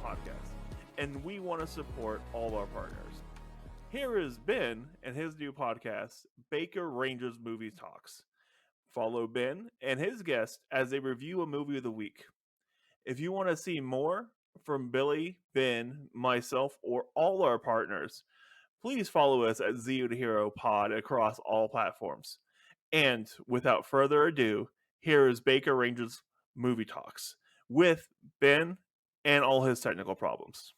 podcast, and we want to support all our partners. Here is Ben and his new podcast, BakerRangers Movie Talks. Follow Ben and his guest as they review a movie of the week. If you want to see more from Billy, Ben, myself, or all our partners, please follow us at zeotohero pod across all platforms. And without further ado, here is BakerRangers Movie Talks with Ben and all his technical problems.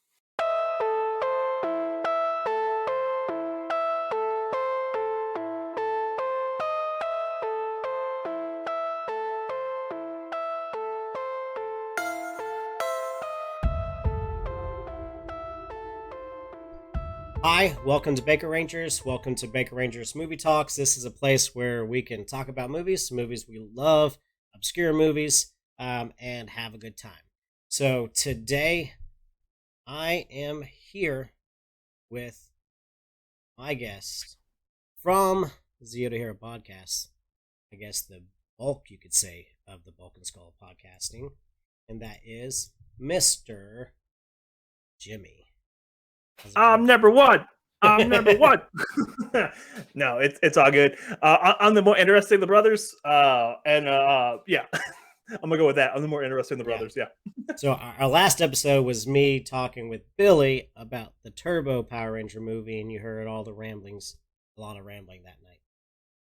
Hi, welcome to BakerRangers. Welcome to BakerRangers Movie Talks. This is a place where we can talk about movies we love, obscure movies, and have a good time. So today, I am here with my guest from the zeotohero podcast. I guess the bulk, you could say, of the Bulk and Skull podcasting, and that is Mr. Jimmy. I'm number one. No, it's all good. I'm the more interesting of the brothers. Yeah, I'm gonna go with that. I'm the more interesting of the brothers. Yeah. So our last episode was me talking with Billy about the Turbo Power Ranger movie, and you heard all the ramblings, a lot of rambling that night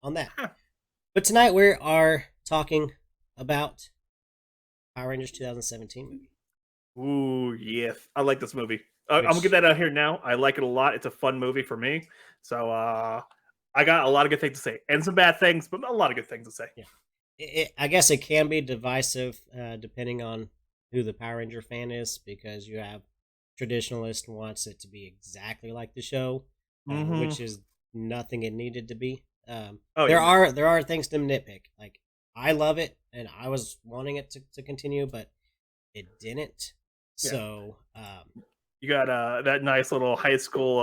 on that. But tonight we are talking about Power Rangers 2017 movie. Ooh, yes, I like this movie. I'm gonna get that out here now. I like it a lot. It's a fun movie for me. So I got a lot of good things to say, and some bad things, but a lot of good things to say. Yeah. I guess it can be divisive depending on who the Power Ranger fan is, because you have traditionalist who wants it to be exactly like the show, which is nothing it needed to be. There are things to nitpick. Like, I love it, and I was wanting it to continue, but it didn't. Yeah. So you got that nice little high school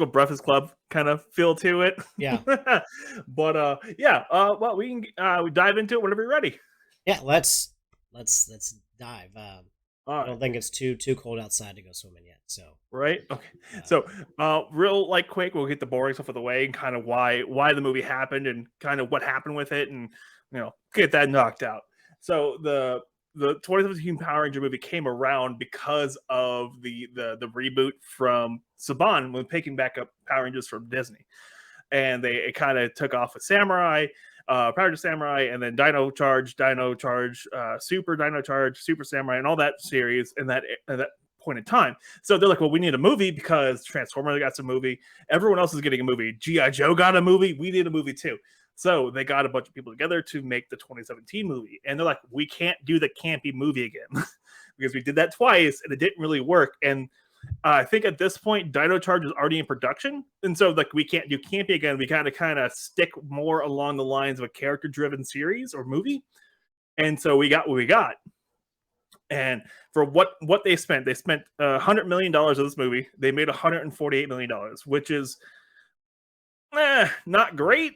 Breakfast Club kind of feel to it. Yeah. But well, we can dive into it whenever you're ready. Yeah, let's dive. I don't Right. think it's too cold outside to go swimming yet. So Right. Okay. So real quick, we'll get the boring stuff out of the way and kind of why the movie happened and kind of what happened with it, and get that knocked out. So the 2017 Power Ranger movie came around because of the reboot from Saban when picking back up Power Rangers from Disney, and it kind of took off with Samurai, Power Ranger Samurai, and then Dino Charge, Super Dino Charge, Super Samurai, and all that series in that point in time. So they're like, well, we need a movie because Transformers got some movie, everyone else is getting a movie, G.I. Joe got a movie, we need a movie too. So they got a bunch of people together to make the 2017 movie. And they're like, we can't do the campy movie again because we did that twice and it didn't really work. And I think at this point, Dino Charge is already in production. And so like, we can't do campy again. We kind of stick more along the lines of a character-driven series or movie. And so we got what we got. And for what they spent $100 million of this movie. They made $148 million, which is not great.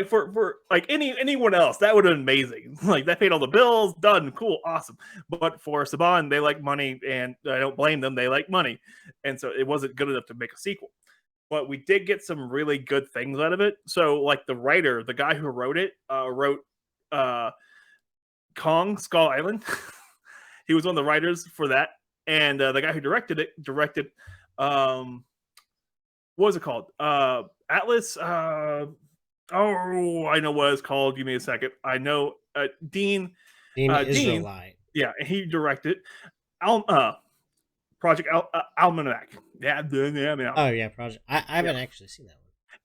For like anyone else, that would have been amazing. Like, that paid all the bills, done, cool, awesome. But for Saban, they like money, and I don't blame them. They like money, and so it wasn't good enough to make a sequel. But we did get some really good things out of it. So, like, the writer, the guy who wrote it, wrote Kong Skull Island. He was one of the writers for that, and the guy who directed it directed what was it called? Atlas. I know what it's called. Give me a second. I know Dean Israelite. Yeah, he directed Project Almanac. Yeah. Oh yeah, Project. I haven't actually seen that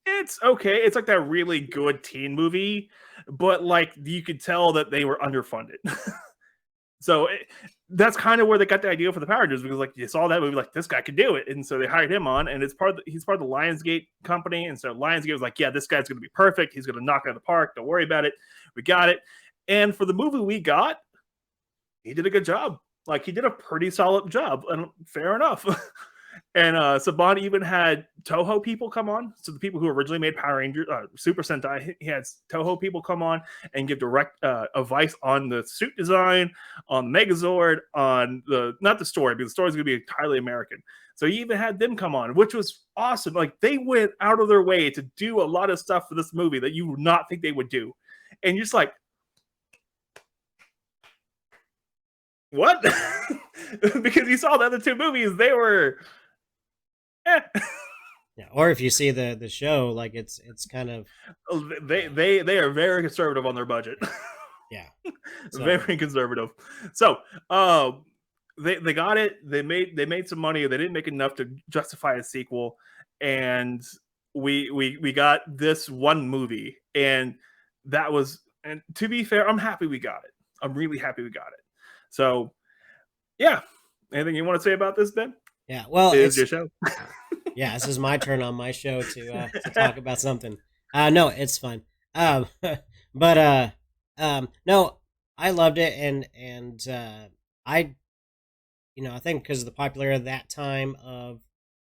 one. It's okay. It's like that really good teen movie, but like you could tell that they were underfunded. So that's kind of where they got the idea for the Power Rangers, because like you saw that movie, like, this guy could do it, and so they hired him on, and he's part of the Lionsgate company, and so Lionsgate was like, yeah, this guy's going to be perfect. He's going to knock it out of the park. Don't worry about it. We got it. And for the movie we got, he did a good job. Like, he did a pretty solid job, and fair enough. And Saban even had Toho people come on. So the people who originally made Power Rangers, Super Sentai, he had Toho people come on and give direct advice on the suit design, on the Megazord, on not the story, because the story is going to be entirely American. So he even had them come on, which was awesome. Like, they went out of their way to do a lot of stuff for this movie that you would not think they would do. And you're just like, what? Because you saw the other two movies, they were yeah. Or if you see the show, like it's kind of they are very conservative on their budget. Yeah. So. Very conservative. So they got it. They made some money. They didn't make enough to justify a sequel, and we got this one movie, and that was. And to be fair, I'm happy we got it. I'm really happy we got it. So, yeah. Anything you want to say about this, Ben? Yeah. Well, it's your show. Yeah, this is my turn on my show to talk about something. No, it's fine. No, I loved it, and I think because of the popularity of that time of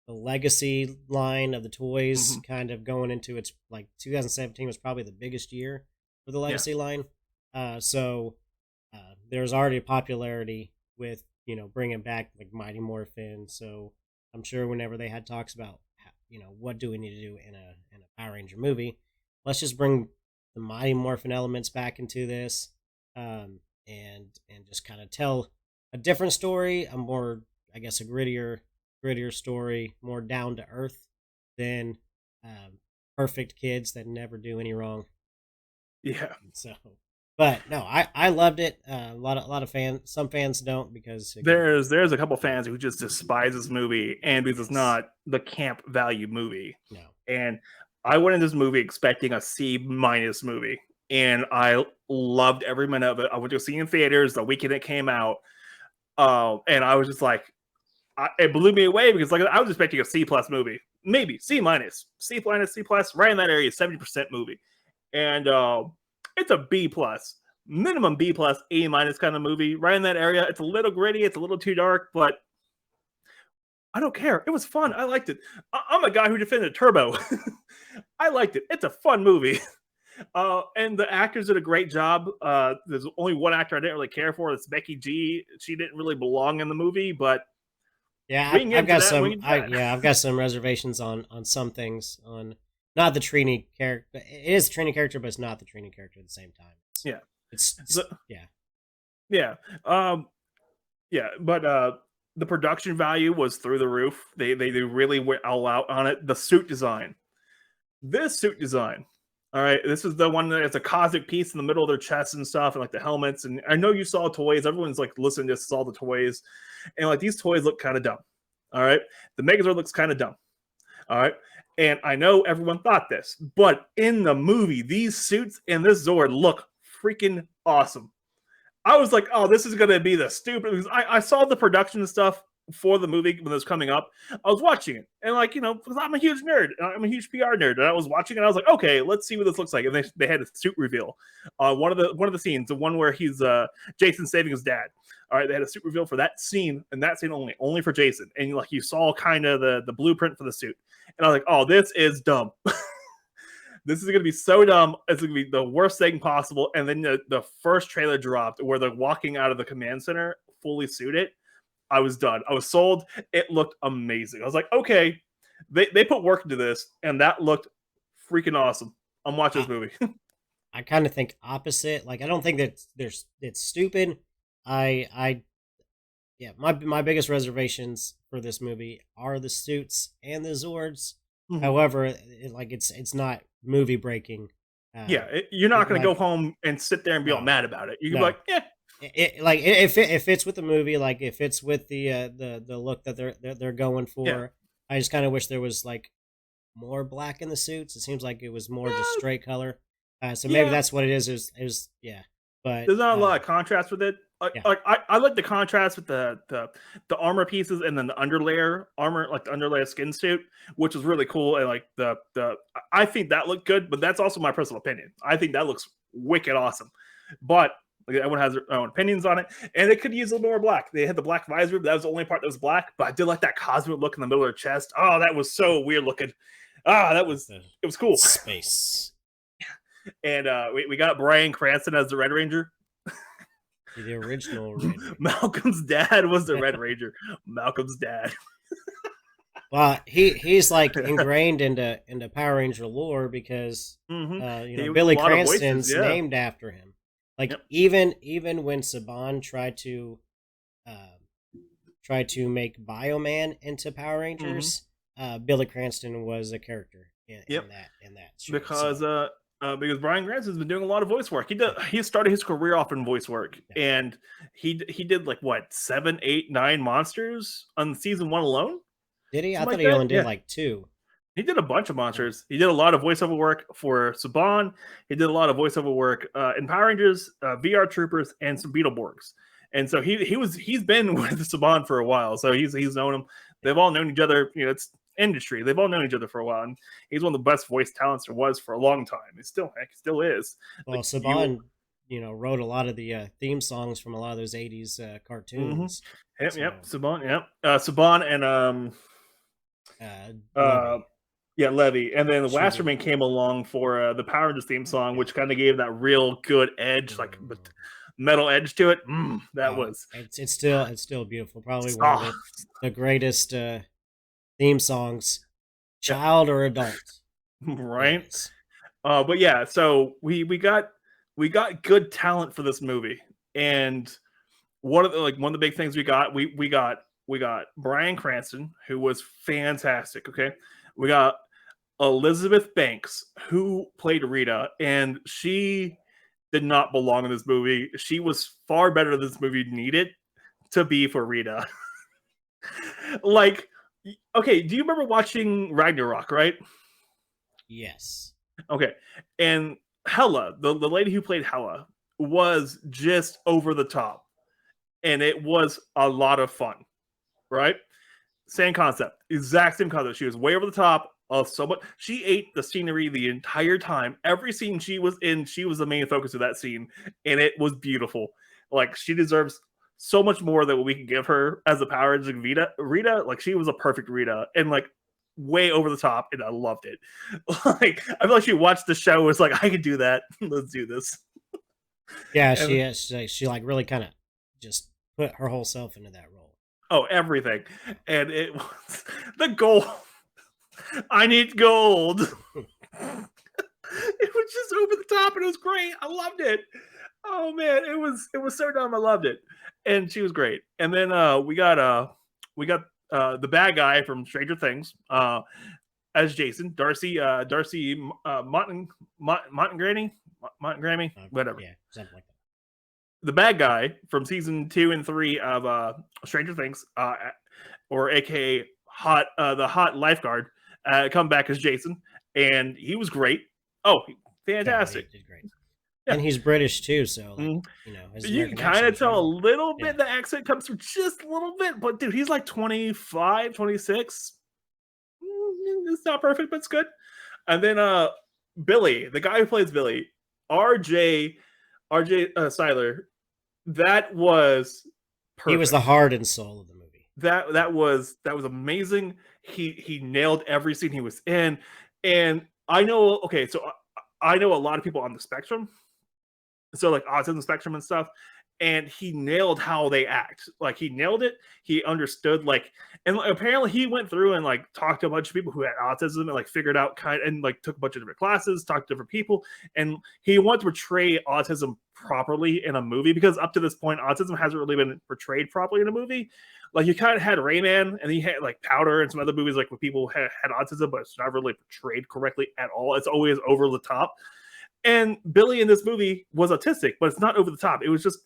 the legacy line of the toys, kind of going into its, like, 2017 was probably the biggest year for the legacy line. So there's already a popularity with bringing back like Mighty Morphin. So I'm sure whenever they had talks about what do we need to do in a Power Ranger movie, let's just bring the Mighty Morphin elements back into this, and just kind of tell a different story, a more, I guess, a grittier story, more down to earth than perfect kids that never do any wrong. Yeah. So, but no, I loved it. A lot of fans. Some fans don't, because again, there's a couple fans who just despise this movie, and because it's not the camp value movie. No. And I went in this movie expecting a C- movie, and I loved every minute of it. I went to see it in theaters the weekend it came out, and I was just like, it blew me away, because like I was expecting a C+ movie, maybe C-, C+, C+, right in that area, 70% movie, and it's a B+, minimum B+, A- kind of movie, right in that area. It's a little gritty, it's a little too dark, but I don't care. It was fun. I liked it. I'm a guy who defended Turbo. I liked it. It's a fun movie. And the actors did a great job. There's only one actor I didn't really care for. It's Becky G. She didn't really belong in the movie, but yeah, I've got some reservations on some things. On not the Trini character. It is a Trini character, but it's not the Trini character at the same time. But the production value was through the roof. They really went all out on it. The suit design. This suit design. All right, this is the one that has a cosmic piece in the middle of their chest and stuff, and like the helmets. And I know you saw toys. Everyone's like listening to this, saw the toys, and like these toys look kind of dumb. All right, the Megazord looks kind of dumb. All right, and I know everyone thought this, but in the movie, these suits and this Zord look freaking awesome. I was like, oh, this is going to be the stupid, because I saw the production stuff for the movie when it was coming up. I was watching it, and like, because I'm a huge nerd, I'm a huge PR nerd, and I was watching it, and I was like, okay, let's see what this looks like. And they had a suit reveal. One of the scenes, the one where he's Jason saving his dad. All right, they had a suit reveal for that scene, and that scene only for Jason. And like you saw kind of the blueprint for the suit, and I was like, oh, this is dumb. This is going to be so dumb. It's going to be the worst thing possible. And then the first trailer dropped where they're walking out of the command center fully suited. I was done. I was sold. It looked amazing. I was like, okay, they put work into this, and that looked freaking awesome. I'm watching this movie. I kind of think opposite. Like, I don't think that it's stupid. My biggest reservations for this movie are the suits and the Zords. Mm-hmm. However, it's not movie breaking. You're not going to go home and sit there and be all mad about it. You can be like, yeah. It fits with the movie, like it fits with the look that they're going for. Yeah. I just kind of wish there was like more black in the suits. It seems like it was more just straight color. So maybe that's what it is. It was but there's not a lot of contrast with it. Like I like the contrast with the armor pieces and then the underlayer armor, like the underlayer skin suit, which is really cool. And like the I think that looked good, but that's also my personal opinion. I think that looks wicked awesome. But Like everyone has their own opinions on it, and it could use a little more black. They had the black visor. That was the only part that was black, but I did like that cosmic look in the middle of her chest. Oh, that was so weird looking. It was cool. Space. And we got Bryan Cranston as the Red Ranger. The original Red Ranger. Malcolm's dad was the Red Ranger. Malcolm's dad. Well, he's like ingrained into Power Ranger lore because Billy Cranston's named after him. Like even when Saban tried to make Bioman into Power Rangers, Billy Cranston was a character in that show. Because Bryan Cranston's been doing a lot of voice work. He started his career off in voice work, and he did like what 7, 8, 9 monsters on season 1 alone. Did he? I thought he only did like 2. He did a bunch of monsters. He did a lot of voiceover work for Saban. He did a lot of voiceover work in Power Rangers, VR Troopers, and some Beetleborgs. And so he's been with Saban for a while. So he's known him. They've all known each other. It's industry. They've all known each other for a while. And he's one of the best voice talents there was for a long time. He still is. Well, like, Saban, wrote a lot of the theme songs from a lot of those 80s cartoons. Saban. Saban and Levy. And then Wasserman came along for the Power Rangers theme song, which kind of gave that real good edge, like metal edge to it. It's still beautiful. Probably one of the greatest theme songs, child or adult. Right. Yes. But yeah, so we got good talent for this movie. And one of the big things we got Bryan Cranston, who was fantastic. Okay. We got Elizabeth Banks, who played Rita, and she did not belong in this movie. She was far better than this movie needed to be for Rita. Like, okay, do you remember watching Ragnarok, right? Yes. Okay. And Hela, the lady who played Hela, was just over the top. And it was a lot of fun, right? Same concept. Exact same concept. She was way over the top. So much. She ate the scenery the entire time. Every scene she was in, she was the main focus of that scene. And it was beautiful. Like, she deserves so much more than what we can give her as a Power Ranger Rita. Like, she was a perfect Rita. And, like, way over the top. And I loved it. Like, I feel like she watched the show and was like, I can do that. Let's do this. Yeah, she like really kind of just put her whole self into that role. Oh, everything. And it was the gold. I need gold. It was just over the top and it was great. I loved it. Oh man, it was so dumb. I loved it. And she was great. And then we got the bad guy from Stranger Things as Jason, Darcy Montgomery, whatever. Yeah, something like that. The bad guy from season 2 and 3 of Stranger Things, or AKA the hot lifeguard, come back as Jason, and he was great. Oh, fantastic! Yeah, he did great. Yeah. And he's British too, so like, you can kind of tell a little bit the accent comes through just a little bit, but dude, he's like 25, 26. It's not perfect, but it's good. And then Billy, the guy who plays Billy, RJ Seiler, that was perfect. He was the heart and soul of the movie. That was amazing. He nailed every scene he was in. And I know a lot of people on the spectrum. So like autism spectrum and stuff. And he nailed how they act. Like, he nailed it. He understood, like, and apparently he went through and like talked to a bunch of people who had autism and like figured out and like took a bunch of different classes, talked to different people, and he wanted to portray autism properly in a movie, because up to this point autism hasn't really been portrayed properly in a movie. Like, you kind of had Rayman, and then you had like Powder and some other movies like where people had autism, but it's not really portrayed correctly at all. It's always over the top. And Billy in this movie was autistic, but it's not over the top. It was just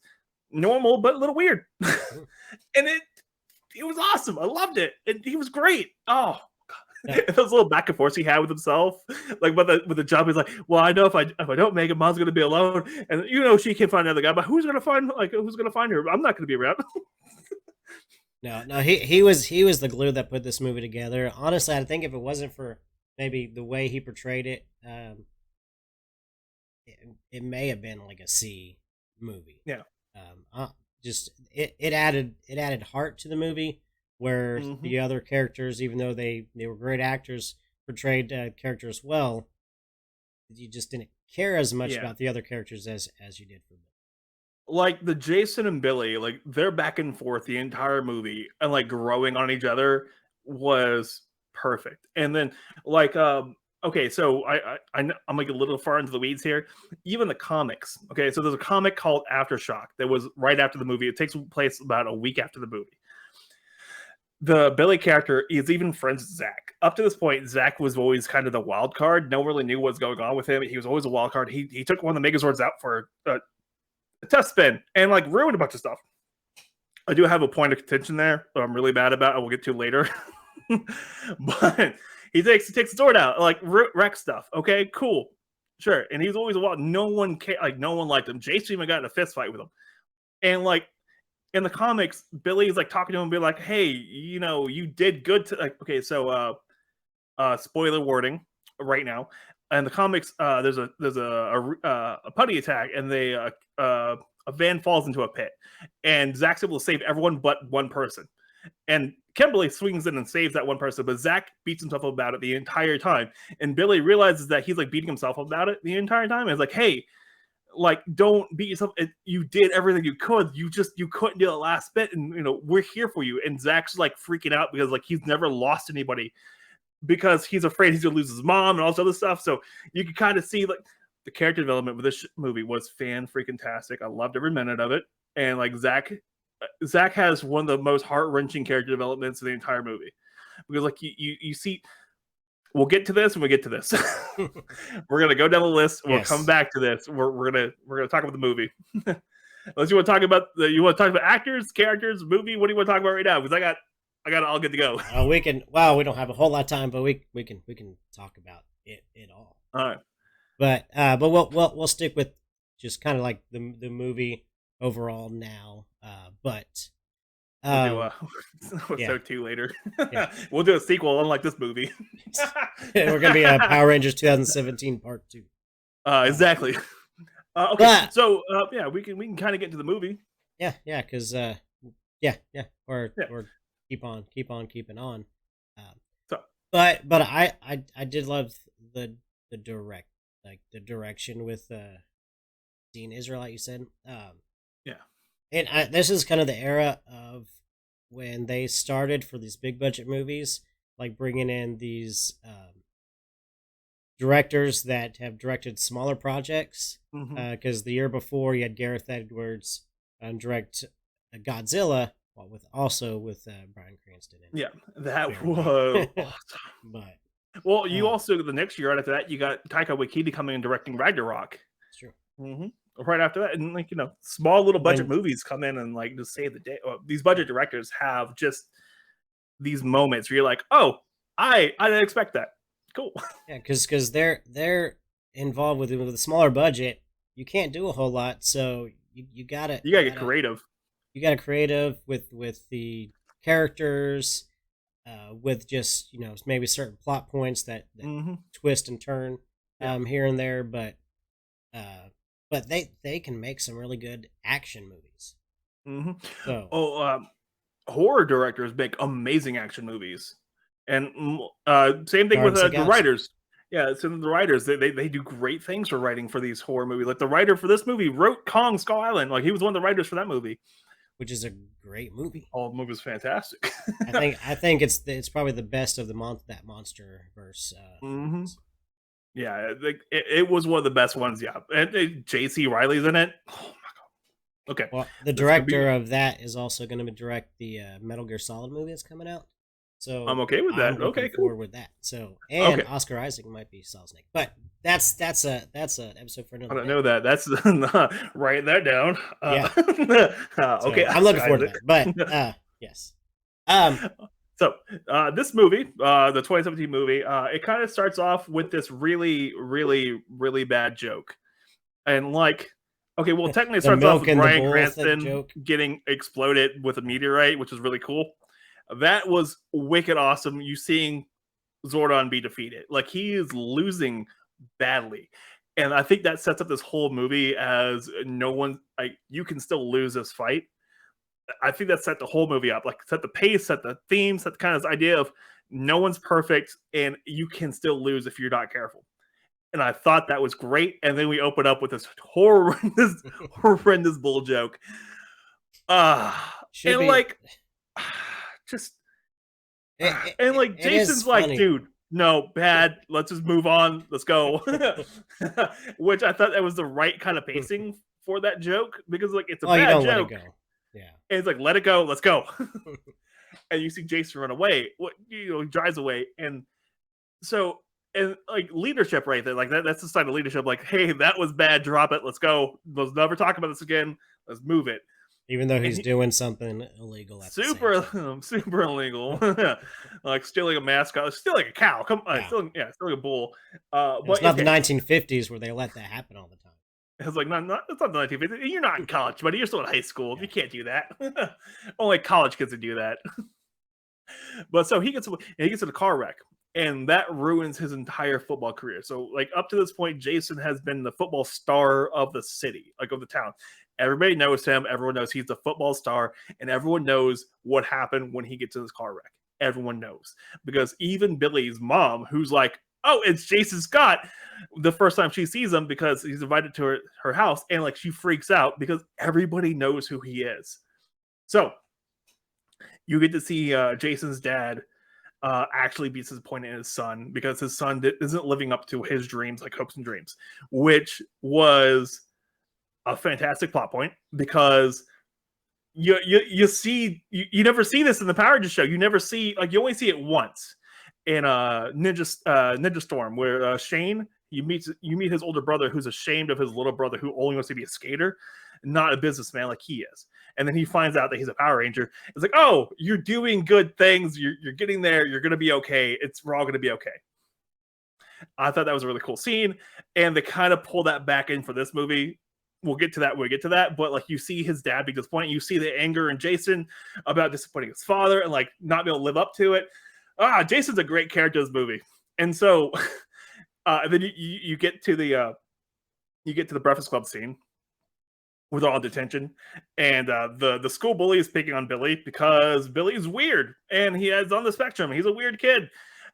normal but a little weird. And it was awesome. I loved it. And he was great. Oh God. Yeah. Those little back and forth he had with himself, like with the job, he's like, well, I know if I don't make it, Mom's gonna be alone, and she can find another guy, but who's gonna find her? I'm not gonna be around. No, he was the glue that put this movie together. Honestly, I think if it wasn't for maybe the way he portrayed it, it may have been like a C movie. Yeah. Just it added heart to the movie, where the other characters, even though they were great actors, portrayed characters well, you just didn't care as much about the other characters as you did for Billy. Like the Jason and Billy, like they're back and forth the entire movie and like growing on each other was perfect. And then like okay, so I'm like a little far into the weeds here. Even the comics. Okay, so there's a comic called Aftershock that was right after the movie. It takes place about a week after the movie. The Billy character is even friends with Zach. Up to this point, Zach was always kind of the wild card. No one really knew what was going on with him. He was always a wild card. He took one of the Megazords out for a test spin and like ruined a bunch of stuff. I do have a point of contention there, but I'm really mad about. I will get to later. But he takes the sword out, like wreck stuff. Okay, cool, sure. And he's always a wild. No one no one liked him. Jason even got in a fist fight with him, and like. In the comics, Billy's like talking to him and be like, hey, you know, you did good to like okay, so spoiler warning right now. In the comics, there's a putty attack and a van falls into a pit. And Zach's able to save everyone but one person. And Kimberly swings in and saves that one person, but Zach beats himself up about it the entire time. And Billy realizes that he's like beating himself up about it the entire time. And it's like, hey, like don't beat yourself. You did everything you could. You couldn't do the last bit, and you know we're here for you. And Zach's like freaking out because like he's never lost anybody because he's afraid he's gonna lose his mom and all this other stuff. So you can kind of see like the character development with this movie was fan-freaking-tastic. I loved every minute of it, and like Zach has one of the most heart-wrenching character developments of the entire movie because like you see. We'll get to this when we get to this. We're gonna go down the list. We'll come back to this. We're gonna talk about the movie. Unless you want to talk about actors, characters, movie. What do you want to talk about right now? Because I got it all good to go. We can. Well, we don't have a whole lot of time, but we can talk about it all. All right. But we'll stick with just kind of like the movie overall now. We'll do 2 later. We'll do a sequel, unlike this movie. We're gonna be a Power Rangers 2017 Part 2. Exactly. Okay, so we can kind of get into the movie. Because or keep on keeping on. But I did love the direction with Dean Israelite. You said, and this is kind of the era of when they started for these big budget movies, like bringing in these directors that have directed smaller projects. Because the year before, you had Gareth Edwards direct Godzilla, with Bryan Cranston. That was awesome. But you also the next year right after that, you got Taika Waititi coming and directing Ragnarok. That's true. Right after that, and like small little budget movies come in and like just save the day. These budget directors have just these moments where you're like, oh, I didn't expect that. Cool. Yeah, because they're involved with a smaller budget. You can't do a whole lot, so you gotta get creative. You gotta creative with the characters, with just maybe certain plot points that twist and turn here and there, but they can make some really good action movies. So, horror directors make amazing action movies, and same thing with the writers. Yeah, so the writers they do great things for writing for these horror movies. Like the writer for this movie wrote Kong Skull Island. Like he was one of the writers for that movie, which is a great movie. Oh, the movie was fantastic. I think it's probably the best of that monster verse. Yeah, it was one of the best ones. Yeah, and J.C. Riley's in it. Oh my god. Okay. Well, the director of that is also going to direct the Metal Gear Solid movie that's coming out. So I'm okay with that. Okay, cool. Forward with that. So Oscar Isaac might be Solid Snake, but that's an episode for another. I don't know that. That's write that down. Okay, I'm looking forward to that. But yes. So this movie, the 2017 movie, it kind of starts off with this really, really, really bad joke, and like, okay, well, technically it starts off with Bryan Cranston getting exploded with a meteorite, which is really cool. That was wicked awesome. You seeing Zordon be defeated, like he is losing badly, and I think that sets up this whole movie as no one. like you can still lose this fight. I think that set the whole movie up, like set the pace, set the theme, set the kind of idea of no one's perfect and you can still lose if you're not careful. And I thought that was great. And then we open up with this horrendous bull joke. Should And be. like, just, and like It Jason's is like, funny. dude, no, bad. Let's just move on. Let's go. Which I thought that was the right kind of pacing for that joke because like it's a Oh, you bad don't joke. let it go. Yeah. And it's like, let it go, let's go. And you see Jason run away. He drives away. And so, and like leadership right there, like that's the sign of leadership. Like, hey, that was bad. Drop it. Let's go. Let's never talk about this again. Let's move it. Even though he's doing something illegal at Super, the same time. super illegal. Like stealing a mascot, stealing a cow. Come on, stealing a bull. But it's not the 1950s where they let that happen all the time. It's like it's not the 1950s. You're not in college, buddy. You're still in high school. You can't do that. Only college kids would do that. But so he gets in a car wreck, and that ruins his entire football career. So like up to this point, Jason has been the football star of the city, like of the town. Everybody knows him. Everyone knows he's the football star, and everyone knows what happened when he gets in this car wreck. Everyone knows because even Billy's mom, who's like, "Oh, it's Jason Scott," the first time she sees him because he's invited to her house, and like she freaks out because everybody knows who he is. So you get to see Jason's dad actually be disappointed in his son because his son isn't living up to his dreams, like hopes and dreams, which was a fantastic plot point because you see you never see this in the Power Rangers show. You never see, like, you only see it once in Ninja Storm, where Shane, you meet his older brother who's ashamed of his little brother who only wants to be a skater, not a businessman like he is. And then he finds out that he's a Power Ranger. It's like, oh, you're doing good things. You're getting there. You're going to be okay. We're all going to be okay. I thought that was a really cool scene. And they kind of pull that back in for this movie. We'll get to that when we get to that. But like, you see his dad be disappointed. You see the anger in Jason about disappointing his father and like not being able to live up to it. Jason's a great character in this movie. And so then you get to the Breakfast Club scene with all detention, and the school bully is picking on Billy because Billy's weird and he is on the spectrum. He's a weird kid,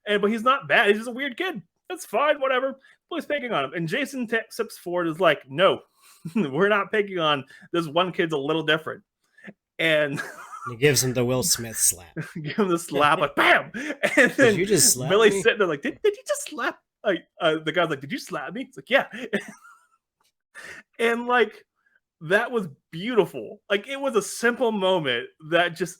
but he's not bad. He's just a weird kid. That's fine, whatever. Bully's picking on him, and Jason steps forward is like, no, we're not picking on this one kid's a little different, and he gives him the Will Smith slap. Give him the slap, like bam, and then did you just slap Billy's me? sitting there like, did you just slap? Like the guy's like, did you slap me? It's like, yeah, and like. That was beautiful. Like, it was a simple moment that just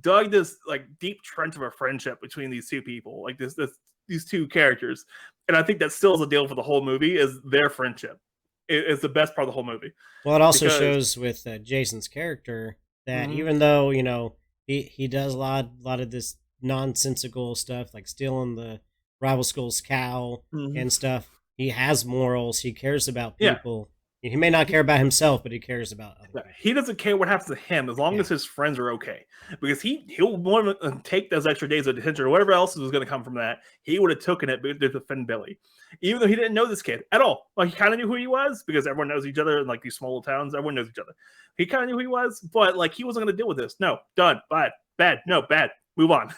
dug this like deep trench of a friendship between these two people, like these two characters. And I think that still is a deal for the whole movie, is their friendship. It's the best part of the whole movie. Well, it also shows with Jason's character that even though, you know, he does a lot of this nonsensical stuff, like stealing the rival school's cow and stuff, he has morals. He cares about people. He may not care about himself, but he cares about other people. He doesn't care what happens to him as long as his friends are okay. Because he'll want to take those extra days of detention or whatever else was going to come from that. He would have taken it to defend Billy. Even though he didn't know this kid at all. Like, he kind of knew who he was because everyone knows each other in like these small towns. Everyone knows each other. He kind of knew who he was, but like, he wasn't going to deal with this. No, done, bad, no, bad, move on.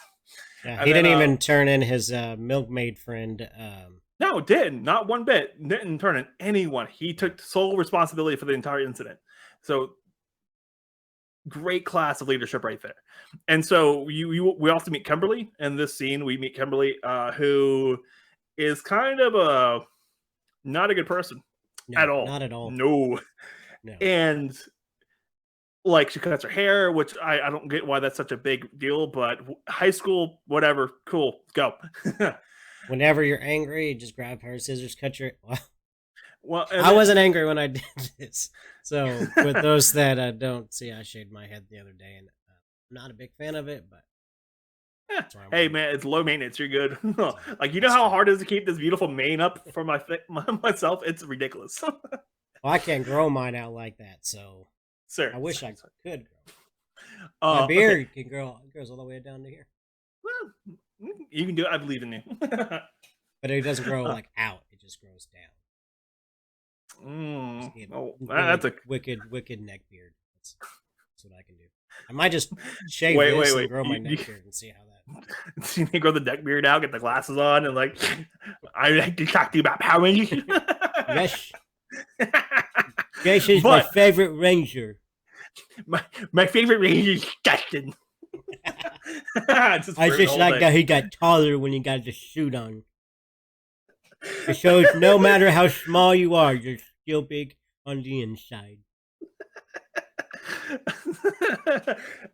Yeah, he didn't even turn in his milkmaid friend. No, didn't. Not one bit. Didn't turn in anyone. He took sole responsibility for the entire incident. So, great class of leadership right there. And so we also meet Kimberly in this scene. We meet Kimberly, who is kind of not a good person at all. Not at all. No. And like, she cuts her hair, which I don't get why that's such a big deal. But high school, whatever, cool, go. Whenever you're angry, you just grab pair of scissors, cut your. Well, I wasn't angry when I did this. So, with those that don't see, I shaved my head the other day, and I'm not a big fan of it, but. Hey, man, it's low maintenance. You're good. Like, you know how hard it is to keep this beautiful mane up for myself? It's ridiculous. Well, I can't grow mine out like that, so. Sir, I wish I could grow. My beard can grow. It goes all the way down to here. Well, you can do it. I believe in you. But it doesn't grow like out. It just grows down. Just get Oh, really that's a wicked neck beard. That's what I can do. I might just shave wait, this wait. and grow my neck beard and see how that. You need to grow the neck beard out, get the glasses on, and like, I like to talk to you about Power Rangers. Yes, Jason's my favorite ranger. My favorite ranger is Justin. I just like that he got taller when he got the suit on. It shows no matter how small you are, you're still big on the inside.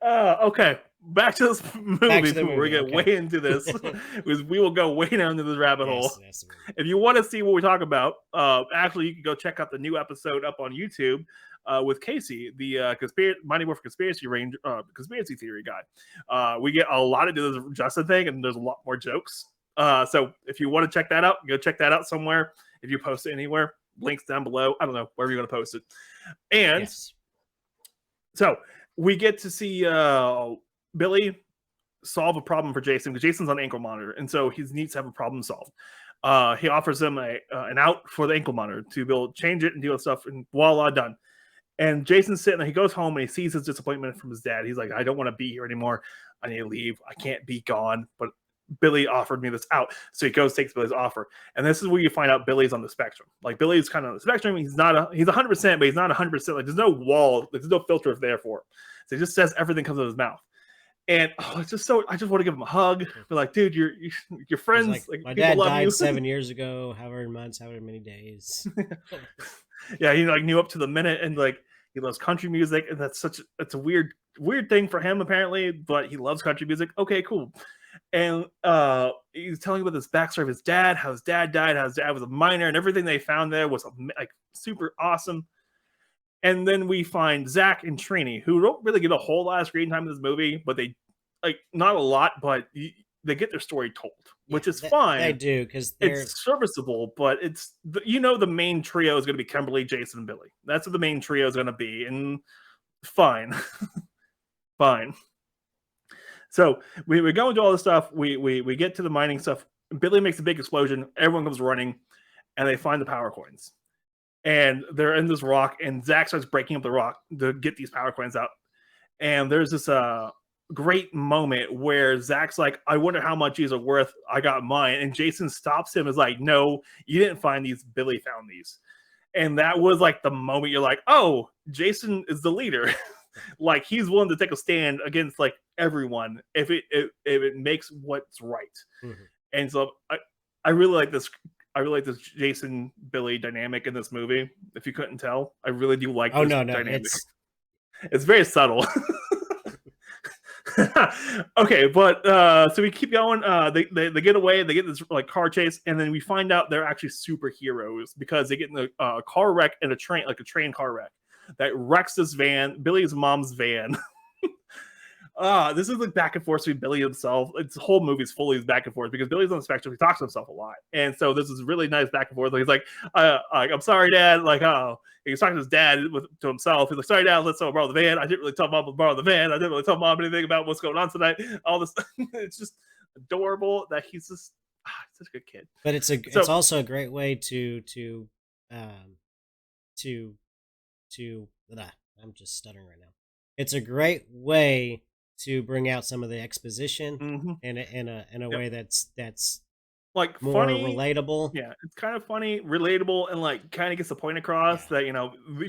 Okay, back to this movie before we get okay. way into this, because we will go way down into this rabbit hole. Yes, if you want to see what we talk about, actually, you can go check out the new episode up on YouTube with Casey, the Mighty Morphin Conspiracy conspiracy theory guy. We get a lot into this Justin thing, and there's a lot more jokes. So if you want to check that out, go check that out somewhere. If you post it anywhere, links down below. I don't know, wherever you're going to post it. And so we get to see Billy solve a problem for Jason, because Jason's on the ankle monitor, and so he needs to have a problem solved. He offers him an out for the ankle monitor to be able to change it and deal with stuff, and voila, done. And Jason's sitting there, he goes home and he sees his disappointment from his dad. He's like, I don't want to be here anymore. I need to leave. I can't be gone. But Billy offered me this out. So he goes, takes Billy's offer. And this is where you find out Billy's on the spectrum. Like, Billy's kind of on the spectrum. He's 100%, but he's not 100%. Like, there's no wall. There's no filter there for him. So he just says everything comes out of his mouth. And it's just so, I just want to give him a hug. Be like, dude, you're friends. Like, my dad died 7 years ago, however months, however many days. Yeah, he like knew up to the minute, and like he loves country music, and it's a weird thing for him apparently, but he loves country music. Okay, cool. And he's telling about this backstory of his dad, how his dad died, how his dad was a miner, and everything they found there was like super awesome. And then we find Zach and Trini, who don't really get a whole lot of screen time in this movie, but they like not a lot, but they get their story told, which is fine. They do, because it's serviceable, but it's the main trio is going to be Kimberly, Jason, and Billy. That's what the main trio is going to be, and fine, fine. So we go into all this stuff. We get to the mining stuff. Billy makes a big explosion. Everyone comes running, and they find the power coins. And they're in this rock, and Zach starts breaking up the rock to get these power coins out. And there's this great moment where Zach's like, I wonder how much these are worth. I got mine. And Jason stops him, is like, no, you didn't find these. Billy found these. And that was like the moment you're like, oh, Jason is the leader. Like, he's willing to take a stand against like everyone if it makes what's right. Mm-hmm. And so I really like this. I really like this Jason Billy dynamic in this movie. If you couldn't tell, I really do like this dynamic. It's very subtle. Okay, but so we keep going. They get away. They get this like car chase, and then we find out they're actually superheroes because they get in a car wreck and a train car wreck that wrecks this van, Billy's mom's van. This is like back and forth between Billy himself. The whole movie's fully back and forth because Billy's on the spectrum. He talks to himself a lot, and so this is really nice back and forth. Like, he's like, "I'm sorry, Dad." Like, he's talking to his dad to himself. He's like, "Sorry, Dad. Let's borrow the van. I didn't really tell Mom to borrow the van. I didn't really tell Mom anything about what's going on tonight." All this, it's just adorable that he's just such a good kid. But it's also a great way to I'm just stuttering right now. It's a great way to bring out some of the exposition in a way that's like more funny, relatable. Yeah, it's kind of funny, relatable, and like kind of gets the point across that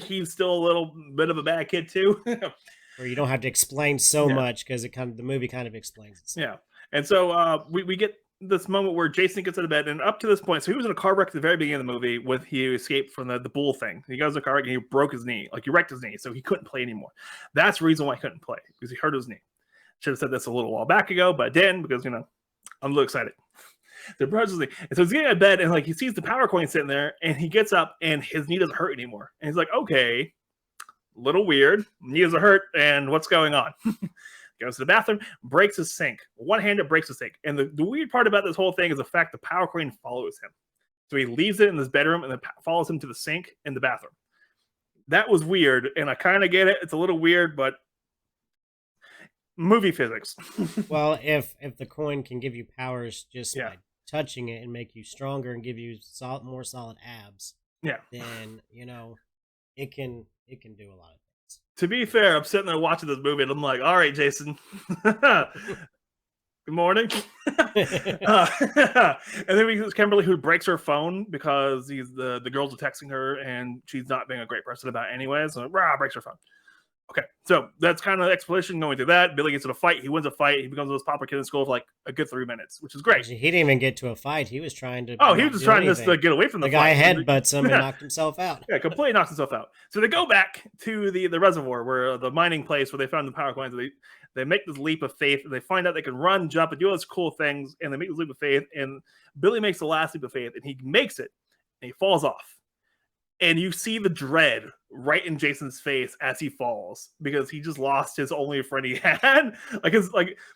he's still a little bit of a bad kid too. Where you don't have to explain so much because the movie kind of explains itself. Yeah, and so we get this moment where Jason gets out of bed, and up to this point, so he was in a car wreck at the very beginning of the movie he escaped from the bull thing. He goes in a car wreck and he broke his knee, like he wrecked his knee, so he couldn't play anymore. That's the reason why he couldn't play, because he hurt his knee. Should have said this a little while back ago, but I didn't, because I'm a little excited. The brothers, and so he's getting out of bed, and like he sees the power coin sitting there, and he gets up, and his knee doesn't hurt anymore, and he's like, okay, a little weird, knee doesn't hurt, and what's going on? Goes to the bathroom, breaks his sink. One-handed breaks his sink. And the weird part about this whole thing is the fact the power coin follows him. So he leaves it in his bedroom and then follows him to the sink in the bathroom. That was weird, and I kind of get it. It's a little weird, but movie physics. Well, if the coin can give you powers just by touching it and make you stronger and give you more solid abs, Yeah. then it can do a lot of things. To be fair, I'm sitting there watching this movie and I'm like, all right, Jason. Good morning. And then we use Kimberly, who breaks her phone because the girls are texting her and she's not being a great person about it anyway. So breaks her phone. Okay, so that's kind of the explanation going through that. Billy gets in a fight. He wins a fight. He becomes the most popular kid in school for like a good 3 minutes, which is great. Actually, he didn't even get to a fight. He was trying to. Oh, he was just trying to get away from the guy. fight. Headbutts him and knocked himself out. Yeah, completely knocks himself out. So they go back to the reservoir, where the mining place where they found the power lines. They make this leap of faith, and they find out they can run, jump, and do all those cool things. And they make this leap of faith, and Billy makes the last leap of faith, and he makes it, and he falls off. And you see the dread right in Jason's face as he falls, because he just lost his only friend he had.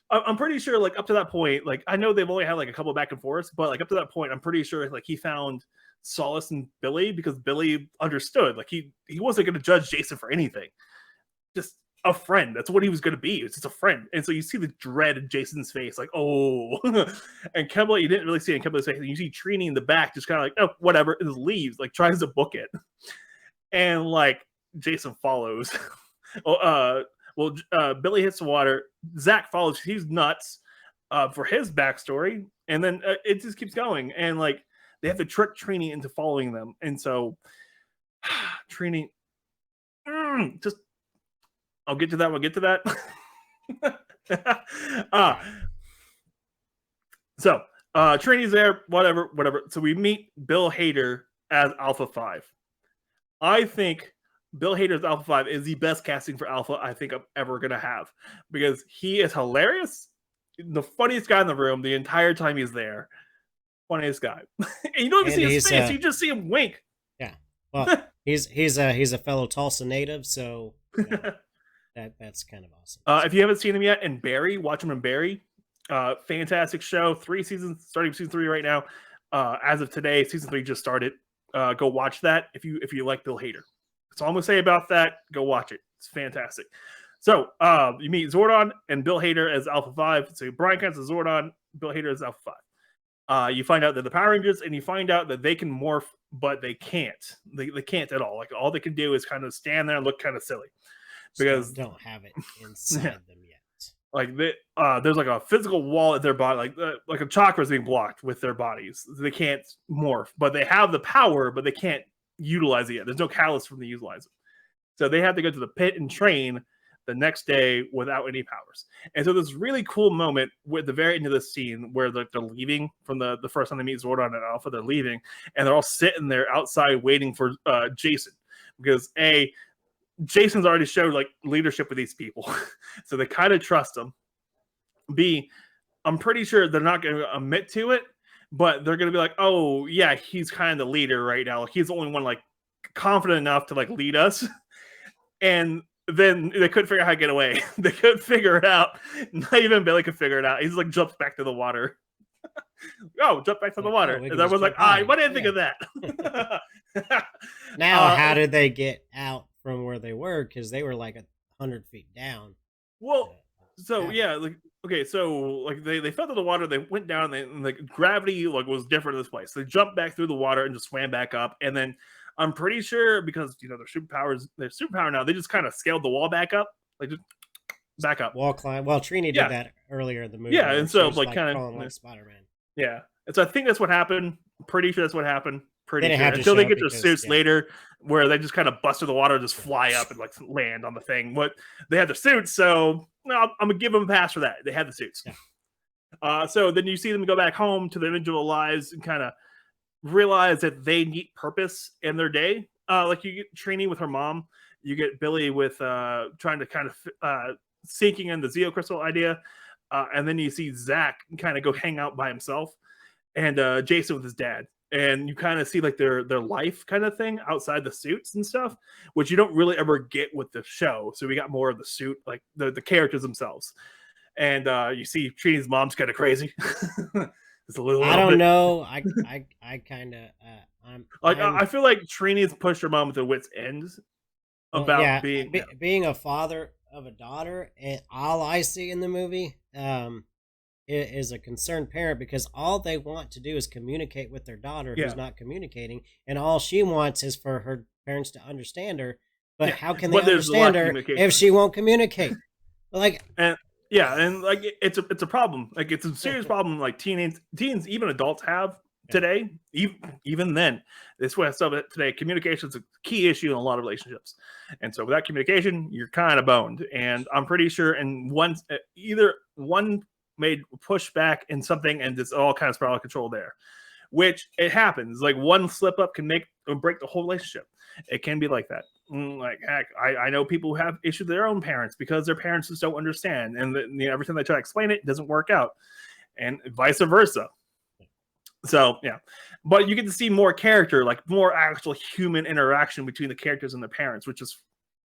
I'm pretty sure, like, up to that point, like, I know they've only had like a couple back and forths, but like up to that point, I'm pretty sure like he found solace in Billy, because Billy understood, like, he wasn't going to judge Jason for anything, just a friend. That's what he was going to be. It's just a friend. And so you see the dread in Jason's face, like, oh. And Kimberly, you didn't really see it in Kimberly's face. You see Trini in the back, just kind of like, oh, whatever, and just leaves, like, tries to book it. And like Jason follows. Billy hits the water. Zach follows. He's nuts for his backstory, and then it just keeps going. And like they have to trick Trini into following them, and so Trini, just I'll get to that. We'll get to that. So Trini's there. Whatever. So we meet Bill Hader as Alpha 5. I think Bill Hader's Alpha 5 is the best casting for Alpha I think I'm ever going to have, because he is hilarious, the funniest guy in the room the entire time he's there. Funniest guy. And you don't even see his face, you just see him wink. Yeah. Well, he's a fellow Tulsa native, so that's kind of awesome. If you haven't seen him yet in Barry, watch him in Barry. Fantastic show. 3 seasons, starting season 3 right now. As of today, season 3 just started. Go watch that if you like Bill Hader. That's all I'm gonna say about that. Go watch it. It's fantastic. So you meet Zordon and Bill Hader as Alpha 5. So Brian Kent's as Zordon, Bill Hader as Alpha 5. You find out that the Power Rangers, and you find out that they can morph, but they can't. They can't at all. Like, all they can do is kind of stand there and look kind of silly, because they don't have it inside them yet. Like there's like a physical wall at their body, like a chakra is being blocked with their bodies. They can't morph, but they have the power, but they can't utilize it yet. There's no catalyst for them to utilize it. So they have to go to the pit and train the next day without any powers. And so this really cool moment with the very end of the scene where they're leaving from the first time they meet Zordon and Alpha, they're leaving, and they're all sitting there outside waiting for Jason, because Jason's already showed like leadership with these people. So they kind of trust him. B, I'm pretty sure they're not going to admit to it, but they're going to be like, oh yeah, he's kind of the leader right now. Like, he's the only one like confident enough to like lead us. And then they couldn't figure out how to get away. They couldn't figure it out. Not even Billy could figure it out. He's like jumps back to the water. Jump back to the water. And everyone's like, why didn't I think of that? Now, how did they get out from where they were? Because they were like 100 feet down. Well, so yeah, like, okay, so like they fell to the water, they went down, and like gravity like was different in this place. They jumped back through the water and just swam back up, and then I'm pretty sure, because their superpower now, they just kind of scaled the wall back up, like just back up. Wall climb. Well, Trini did that earlier in the movie. Yeah, and so like kind of like Spider-Man. Yeah, and so I think that's what happened. Pretty sure that's what happened. Pretty sure. Until they get their suits later, where they just kind of bust through the water, just fly up and like land on the thing. But they had their suits, so I'm gonna give them a pass for that. They had the suits. Yeah. So then you see them go back home to their individual lives and kind of realize that they need purpose in their day. Like, you get Trini with her mom, you get Billy with trying to kind of sinking in the Zeo crystal idea, and then you see Zach kind of go hang out by himself, and Jason with his dad. And you kind of see like their life kind of thing outside the suits and stuff, which you don't really ever get with the show. So we got more of the suit, like the characters themselves. And you see Trini's mom's kind of crazy. It's a little. I don't know. I kind of. I feel like Trini's pushed her mom to wits' ends about being a father of a daughter. And all I see in the movie is a concerned parent because all they want to do is communicate with their daughter Yeah. who's not communicating, and all she wants is for her parents to understand her. But Yeah. how can they But there's a lack understand of her communication. if she won't communicate? Like, And yeah, and like it's a problem. Like it's a serious problem. Like teens, even adults have today. Even then, this way stuff today. Communication is a key issue in a lot of relationships, and so without communication, you're kind of boned. And I'm pretty sure, and either one made pushback in something, and it's all kind of spiral out of control there. Which it happens. Like one slip up can make or break the whole relationship. It can be like that. Like heck, I know people who have issues with their own parents because their parents just don't understand, and every time they try to explain it, it doesn't work out, and vice versa. So yeah, but you get to see more character, like more actual human interaction between the characters and the parents, which is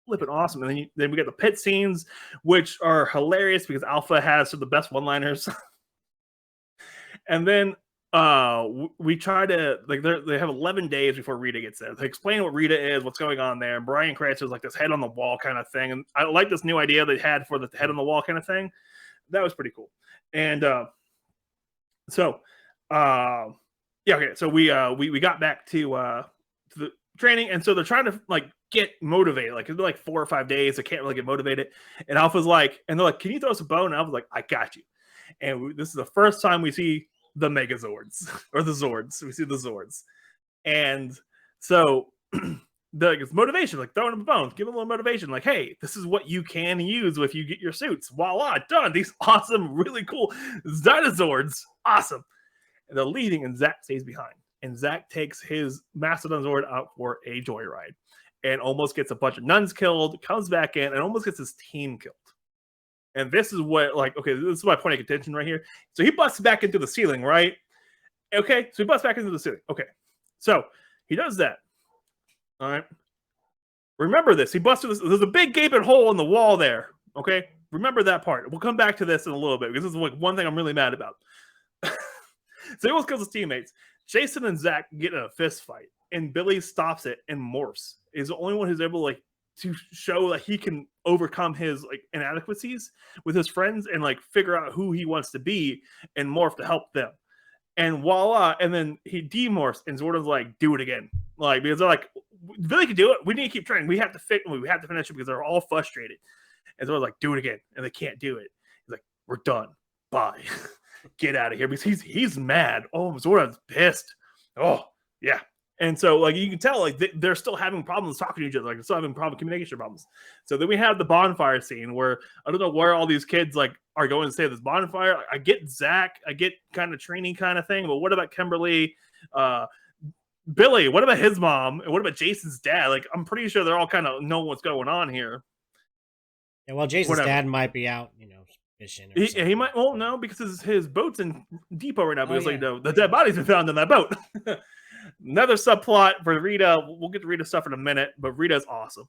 flipping awesome. And then we get the pit scenes, which are hilarious because Alpha has some of the best one-liners. And then we try to like they have 11 days before Rita gets there. They explain what Rita is, what's going on there. And Bryan Cranston's like this head on the wall kind of thing, and I like this new idea they had for the head on the wall kind of thing. That was pretty cool. And so yeah, okay. So we got back to the training, and so they're trying to like get motivated. Like it's been like 4 or 5 days. They can't really get motivated. And Alpha's like, and they're like, "Can you throw us a bone?" And Alpha's like, "I got you." And this is the first time we see the Megazords or the Zords. We see the Zords, and so it's motivation, like throwing them a bone, give them a little motivation, like, hey, this is what you can use if you get your suits. Voila, done. These awesome, really cool dinosaurs, awesome. And they're leaving, and Zach stays behind. And Zach takes his Mastodon Zord out for a joyride, and almost gets a bunch of nuns killed. Comes back in, and almost gets his team killed. And this is what, like, okay, this is my point of contention right here. So he busts back into the ceiling, right? Okay, so he busts back into the ceiling. Okay, so he does that. All right. Remember this. He busted this. There's a big gaping hole in the wall there. Okay, remember that part. We'll come back to this in a little bit because this is like one thing I'm really mad about. So he almost kills his teammates. Jason and Zach get in a fist fight, and Billy stops it and morphs. Is the only one who's able like to show that he can overcome his like inadequacies with his friends and like figure out who he wants to be and morph to help them. And voila, and then he demorphs, and Zordon's like, do it again. Like, because they're like, Billy can do it. We need to keep trying. We have to finish it because they're all frustrated. And Zordon's like, do it again. And they can't do it. He's like, we're done. Bye. Get out of here. Because he's mad. Oh, Zordon's pissed. Oh, yeah. And so, like, you can tell, like, they're still having problems talking to each other. Like, they're still having communication problems. So then we have the bonfire scene where I don't know where all these kids, like, are going to stay at this bonfire. I get Zach. I get kind of training kind of thing. But what about Kimberly? Billy? What about his mom? And what about Jason's dad? Like, I'm pretty sure they're all kind of know what's going on here. yeah, well, Jason's dad might be out, fishing. He might. Well, no, because his boat's in depot right now. Because like the dead body's been found in that boat. Another subplot for Rita. We'll get to Rita stuff in a minute, but Rita's awesome.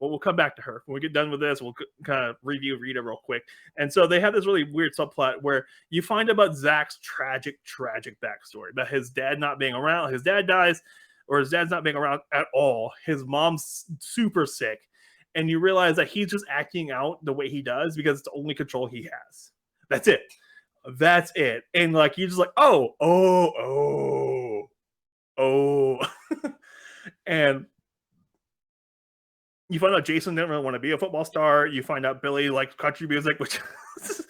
Well, we'll come back to her when we get done with this. We'll kind of review Rita real quick. And so they have this really weird subplot where you find about Zach's tragic backstory about his dad not being around. His dad dies, or his dad's not being around at all. His mom's super sick, and you realize that he's just acting out the way he does because it's the only control he has. That's it. And like you're just like, oh. And you find out Jason didn't really want to be a football star. You find out Billy likes country music, which is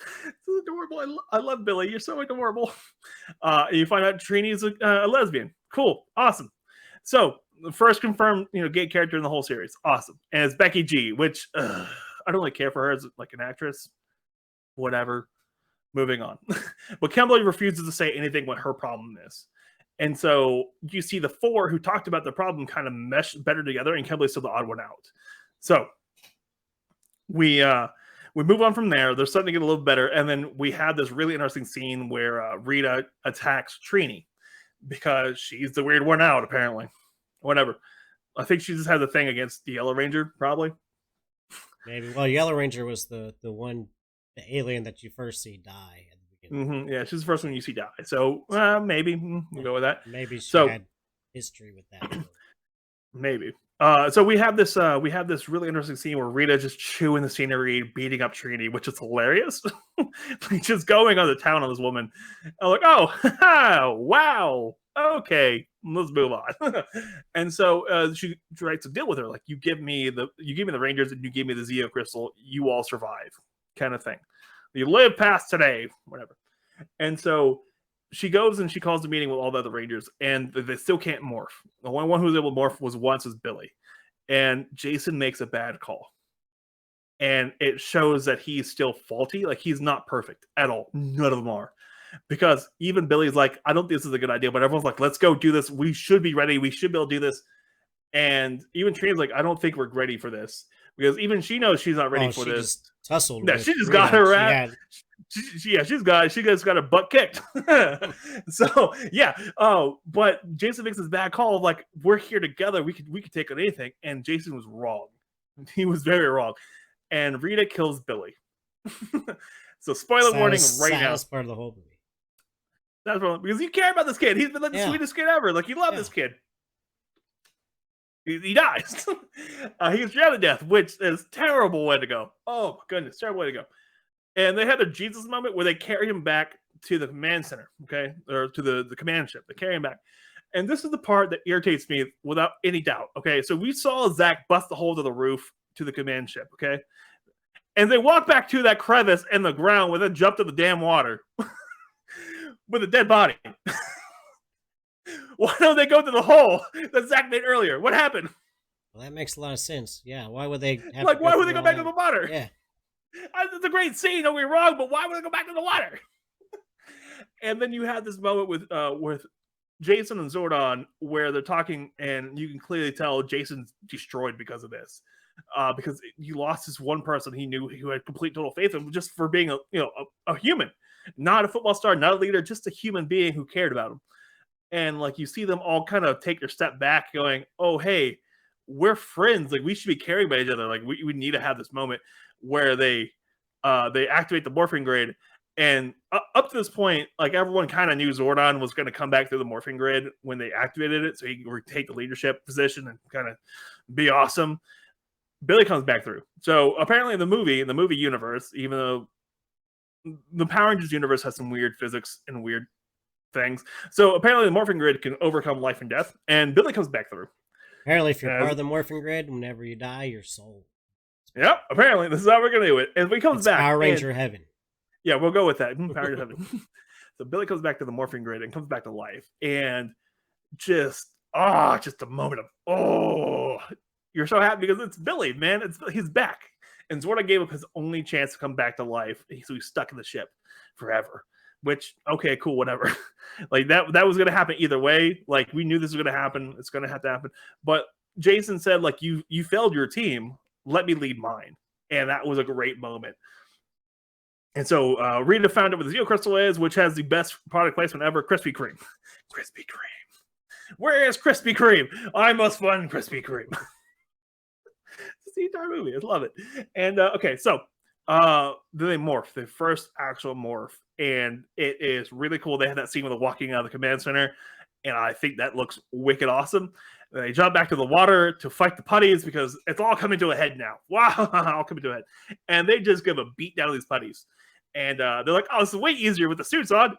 adorable. I love Billy. You're so adorable. You find out Trini's a lesbian. Cool. Awesome. So the first confirmed, gay character in the whole series. Awesome. And it's Becky G, which I don't really care for her as like an actress. Whatever. Moving on. But Kimberly refuses to say anything what her problem is. And so you see the four who talked about the problem kind of mesh better together, and Kimberly's still the odd one out. So we move on from there. They're starting to get a little better, and then we have this really interesting scene where Rita attacks Trini because she's the weird one out, apparently. Whatever. I think she just had the thing against the Yellow Ranger, probably. Maybe. Well, Yellow Ranger was the one, the alien that you first see die. Mm-hmm. Yeah, she's the first one you see die. So maybe we'll go with that. Maybe she had history with that. Maybe. So we have this really interesting scene where Rita just chewing the scenery, beating up Trini, which is hilarious. Like just going on the town on this woman. I'm like, oh, wow, okay, let's move on. And so she tries to deal with her, like you give me the Rangers and you give me the Zeo crystal, you all survive, kind of thing. You live past today, whatever. And so she goes and she calls a meeting with all the other Rangers, and they still can't morph. The only one who was able to morph was Billy. And Jason makes a bad call. And it shows that he's still faulty. Like, he's not perfect at all. None of them are. Because even Billy's like, I don't think this is a good idea, but everyone's like, let's go do this. We should be ready. We should be able to do this. And even Trina's like, I don't think we're ready for this. Because even she knows she's not ready for this. Just tussled. Yeah, she just got her ass. She just got her butt kicked. So yeah. Oh, but Jason makes this bad call of like, we're here together. We could take on anything. And Jason was wrong. He was very wrong. And Rita kills Billy. So spoiler warning right now. That's part of the whole movie. That's because you care about this kid. He's been like the sweetest kid ever. Like, you love this kid. He dies. He was shot to death, which is a terrible way to go. Oh my goodness, terrible way to go. And they had their Jesus moment where they carry him back to the command center, okay, or to the command ship. They carry him back. And this is the part that irritates me without any doubt, okay? So we saw Zach bust the hole to the roof to the command ship, okay? And they walk back to that crevice in the ground where they jumped to the damn water with a dead body. Why don't they go to the hole that Zach made earlier? What happened? Well, that makes a lot of sense. Yeah, why would they have why would they go back to the water? Yeah. It's a great scene, don't get me wrong, but why would they go back to the water? And then you have this moment with Jason and Zordon where they're talking, and you can clearly tell Jason's destroyed because of this. Because he lost this one person he knew who had complete total faith in, just for being a human, not a football star, not a leader, just a human being who cared about him. And like, you see them all kind of take their step back going, oh, hey, we're friends. Like, we should be caring about each other. Like, we need to have this moment where they activate the morphing grid. And up to this point, like, everyone kind of knew Zordon was going to come back through the morphing grid when they activated it, so he could take the leadership position and kind of be awesome. Billy comes back through. So apparently in the movie universe, even though the Power Rangers universe has some weird physics and weird things, so apparently the morphing grid can overcome life and death, and Billy comes back through. Apparently, if you're part of the morphing grid, whenever you die, your soul. Yep, apparently this is how we're gonna do it. And he comes back. Power Ranger heaven. Yeah, we'll go with that. Power Ranger heaven. So Billy comes back to the morphing grid and comes back to life, and just a moment of you're so happy because it's Billy, man. He's back. And Zordon gave up his only chance to come back to life, so he's stuck in the ship forever. Which, okay, cool, whatever. Like, that was going to happen either way. Like, we knew this was going to happen. It's going to have to happen. But Jason said, like, you failed your team. Let me lead mine. And that was a great moment. And so Rita found out what the Zeo Crystal is, which has the best product placement ever, Krispy Kreme. Krispy Kreme. Where is Krispy Kreme? I must find Krispy Kreme. It's the entire movie. I love it. And, okay, so then they morph. The first actual morph. And it is really cool. They had that scene with the walking out of the command center, and I think that looks wicked awesome. And they jump back to the water to fight the putties because it's all coming to a head now. Wow, all coming to a head. And they just give a beat down to these putties. And they're like, oh, this is way easier with the suits on.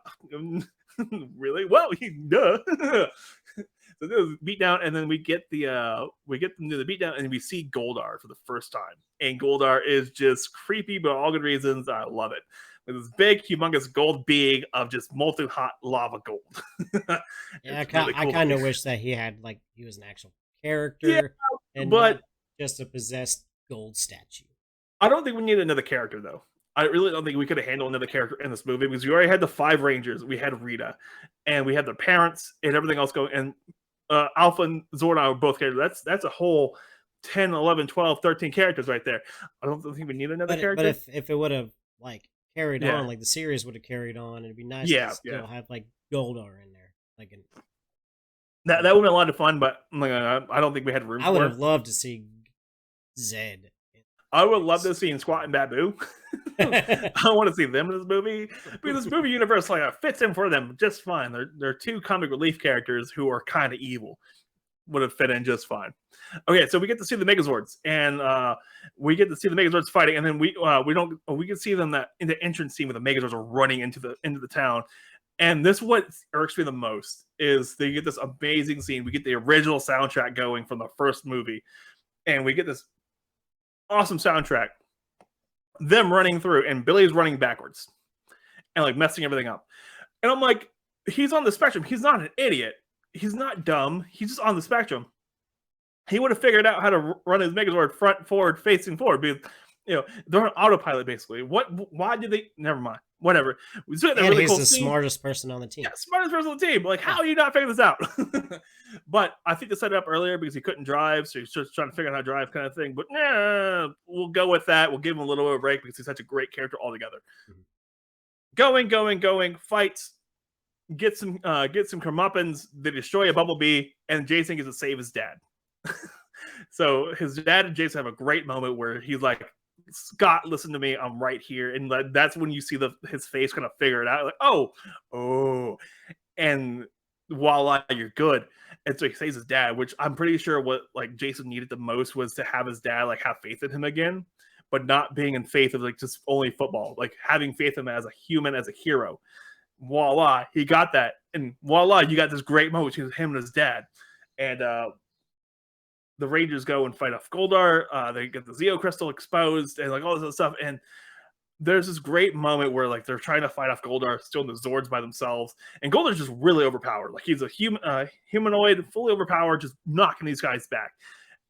Really? Well, duh. So there's beat down, and then we get them to the beat down, and we see Goldar for the first time. And Goldar is just creepy, but all good reasons. I love it. With this big, humongous gold being of just molten hot lava gold. Yeah, I kind of wish that he was an actual character, and not just a possessed gold statue. I don't think we need another character, though. I really don't think we could have handled another character in this movie because we already had the 5 Rangers. We had Rita, and we had their parents and everything else going. And Alpha and Zordon were both characters. That's a whole 10, 11, 12, 13 characters right there. I don't think we need another character. But if it would have carried on, like the series would have carried on, it'd be nice to still have Goldar in there. That would have been a lot of fun, but I don't think we had room for it. I would have loved to see Zed. I would love to see Squat and Babu. I want to see them in this movie. Because this movie universe fits in for them just fine. They're 2 comic relief characters who are kind of evil. fit in just fine. Okay, so we get to see the Megazords, and we get to see the Megazords fighting, and then we can see them that in the entrance scene where the Megazords are running into the town. And this what irks me the most is they get this amazing scene. We get the original soundtrack going from the first movie, and we get this awesome soundtrack. Them running through, and Billy's running backwards and like messing everything up. And I'm like, he's on the spectrum. He's not an idiot. He's not dumb. He's just on the spectrum. He would have figured out how to run his Megazord front, forward, facing forward. Because, they're on autopilot basically. Why did they? Never mind. Whatever. And really he's cool the smartest person on the team. Yeah, smartest person on the team. Like, how do you not figure this out? But I think they set it up earlier because he couldn't drive, so he's just trying to figure out how to drive, kind of thing. But we'll go with that. We'll give him a little bit of a break because he's such a great character altogether. Mm-hmm. Going, fights. Get some comeuppance. They destroy a bumblebee, and Jason gets to save his dad. So his dad and Jason have a great moment where he's like, Scott, listen to me, I'm right here. And that's when you see his face kind of figure it out. Like, oh, and voila, you're good. And so he saves his dad, which I'm pretty sure what like Jason needed the most was to have his dad like have faith in him again, but not being in faith of like just only football, like having faith in him as a human, as a hero. Voila, he got that. And voila, you got this great moment between him and his dad. And the Rangers go and fight off Goldar. They get the Zeo crystal exposed and like all this other stuff. And there's this great moment where like they're trying to fight off Goldar, still in the Zords by themselves. And Goldar's just really overpowered. Like he's a humanoid, fully overpowered, just knocking these guys back.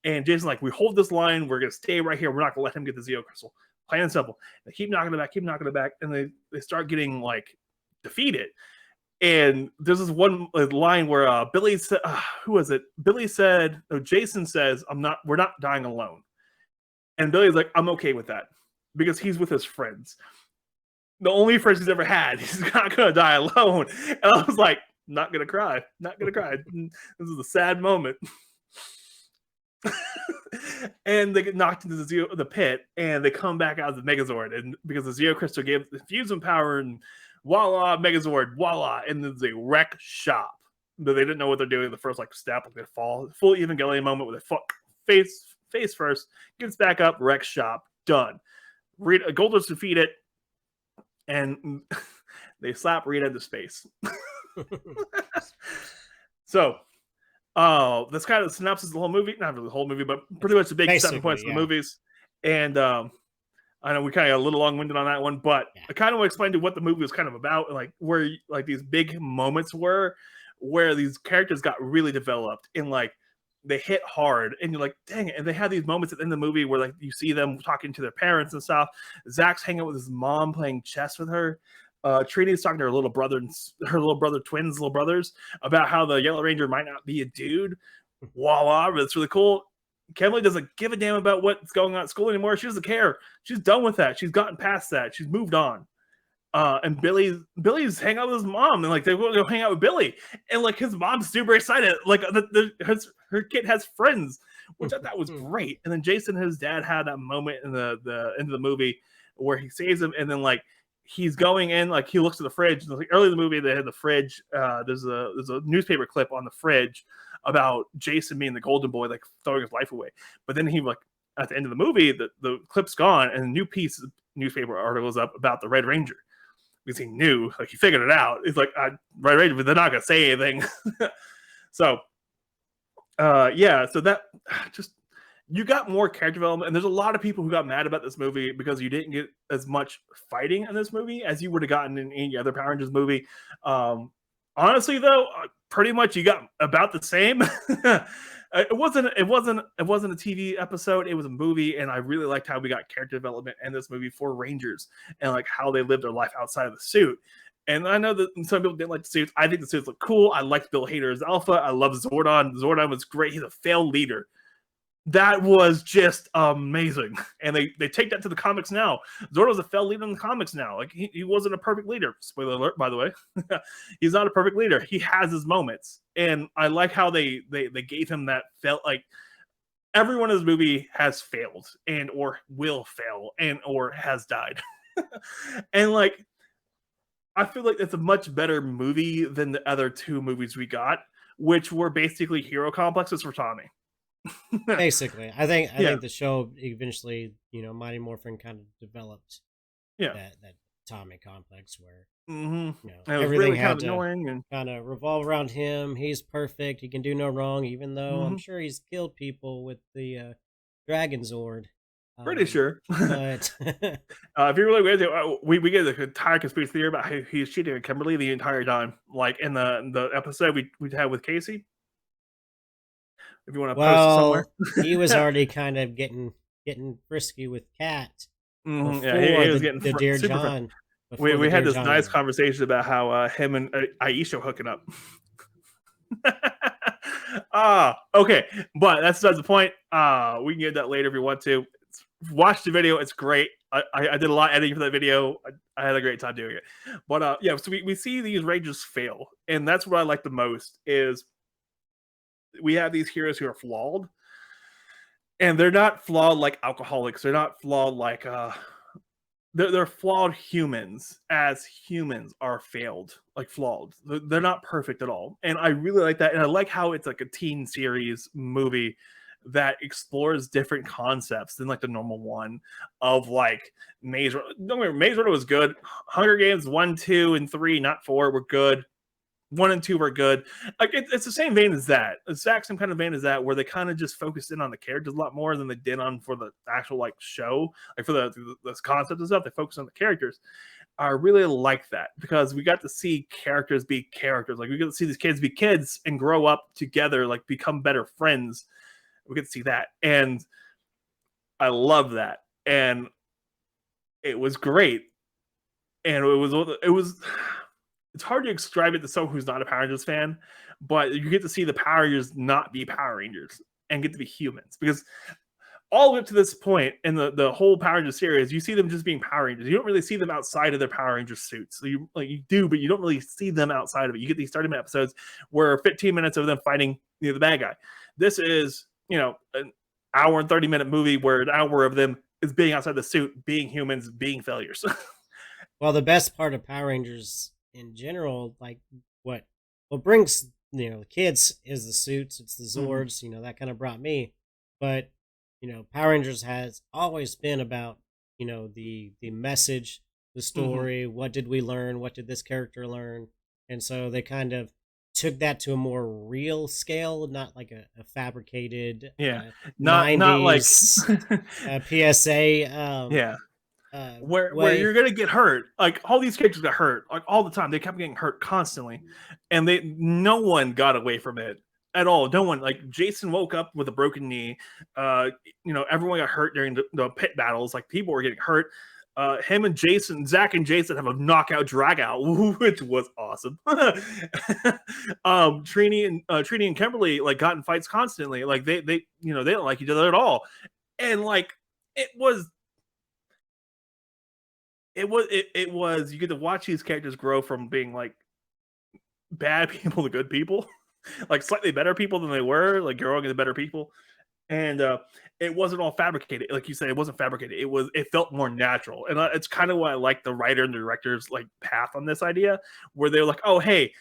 And Jason's like, we hold this line. We're going to stay right here. We're not going to let him get the Zeo crystal. Plain and simple. They keep knocking it back. And they start getting like defeated. And there's this one line where Billy said, who was it? Jason says, we're not dying alone. And Billy's like, I'm okay with that because he's with his friends. The only friends he's ever had. He's not going to die alone. And I was like, not going to cry. This is a sad moment. And they get knocked into the pit and they come back out of the Megazord. And because the Zeo Crystal infused them power and voila, Megazord, voila, and then they wreck shop. But they didn't know what they're doing the first like step, like they fall. Full Evangelion moment with a face first, gets back up, wreck shop, done. Goldar's defeated, and they slap Rita into space. So, that's kind of the synopsis of the whole movie. Not really the whole movie, but pretty much the big 7 points of the movies. And I know we kind of got a little long-winded on that one, but I kind of want to explain to what the movie was kind of about, and like where like these big moments were, where these characters got really developed and like they hit hard, and you're like, dang it! And they had these moments at the end of the movie where like you see them talking to their parents and stuff. Zach's hanging out with his mom playing chess with her. Trini's talking to her little brother and her little brothers about how the Yellow Ranger might not be a dude. Voila, that's really cool. Kimberly doesn't give a damn about what's going on at school anymore. She doesn't care. She's done with that. She's gotten past that. She's moved on. And Billy's hanging out with his mom, and like they go hang out with Billy, and like his mom's super excited. Like her kid has friends, which I thought was great. And then Jason and his dad had that moment in the end of the movie where he saves him, and then like he's going in, like he looks at the fridge. And, like early in the movie, they had the fridge. There's a newspaper clip on the fridge about Jason being the golden boy, like throwing his life away. But then he like at the end of the movie, the clip's gone, and a new piece of newspaper article is up about the Red Ranger. Because he knew, like he figured it out. He's like, Red Ranger, but they're not gonna say anything. So so that just you got more character development, and there's a lot of people who got mad about this movie because you didn't get as much fighting in this movie as you would have gotten in any other Power Rangers movie. Honestly, though, pretty much you got about the same. It wasn't a TV episode. It was a movie, and I really liked how we got character development in this movie for Rangers and like how they lived their life outside of the suit. And I know that some people didn't like the suits. I think the suits look cool. I liked Bill Hader as Alpha. I love Zordon. Zordon was great. He's a failed leader. That was just amazing. And they take that to the comics now. Zordon's a failed leader in the comics now. Like he wasn't a perfect leader. Spoiler alert, by the way. He's not a perfect leader. He has his moments. And I like how they gave him that felt like everyone in this movie has failed and or will fail and or has died. And like I feel like it's a much better movie than the other two movies we got, which were basically hero complexes for Tommy. Basically, I think the show eventually, Mighty Morphin kind of developed that Tommy complex where everything had to kind of revolve around him. He's perfect. He can do no wrong, even though I'm sure he's killed people with the Dragon Zord. Pretty sure. But if you're really weird, we get the entire conspiracy theory about how he's cheating on Kimberly the entire time, like in the episode we had with Casey. If you want to post it somewhere, he was already kind of getting frisky with Kat. Yeah, he was getting the Dear John. We had this nice conversation about how him and Aisha hooking up. Okay, but that's the point. We can get that later if you want to. Watch the video; it's great. I did a lot of editing for that video. I had a great time doing it. But yeah, so we see these Rangers fail, and that's what I like the most. Is we have these heroes who are flawed, and they're not flawed like alcoholics. They're not flawed like they're flawed humans, as humans are failed, like flawed. They're not perfect at all, and I really like that. And I like how it's like a teen series movie that explores different concepts than like the normal one of like Maze Runner. Don't worry, Maze Runner was good. Hunger Games 1, 2, and 3, not 4, were good. 1 and 2 were good. Like it's the same vein as that. The exact same kind of vein as that, where they kind of just focused in on the characters a lot more than they did on for the actual like show, like for the concept and stuff. They focused on the characters. I really like that because we got to see characters be characters. Like we got to see these kids be kids and grow up together, like become better friends. We get to see that, and I love that, and it was great, and it was. It's hard to describe it to someone who's not a Power Rangers fan, but you get to see the Power Rangers not be Power Rangers and get to be humans, because all the way up to this point in the whole Power Rangers series, you see them just being Power Rangers. You don't really see them outside of their Power Rangers suits. So you do, but you don't really see them outside of it. You get these 30-minute episodes where 15 minutes of them fighting the bad guy. This is an hour and 30-minute movie where an hour of them is being outside the suit, being humans, being failures. Well, the best part of Power Rangers in general, like what brings the kids is the suits. It's the Zords. That kind of brought me. But Power Rangers has always been about the message, the story. What did we learn? What did this character learn? And so they kind of took that to a more real scale, not like a fabricated not 90s like PSA where you're gonna get hurt. Like all these characters got hurt like all the time. They kept getting hurt constantly, and no one got away from it at all. No one. Like Jason woke up with a broken knee. Everyone got hurt during the pit battles. Like people were getting hurt. Him and Jason, Zach and Jason have a knockout drag out, which was awesome. Trini and Kimberly like got in fights constantly. Like they don't like each other at all. And like it was you get to watch these characters grow from being like bad people to good people, like slightly better people than they were, like growing into better people. And it wasn't all fabricated, like you said. It wasn't fabricated. It felt more natural, and it's kind of why I like the writer and the director's like path on this idea, where they're like, oh hey,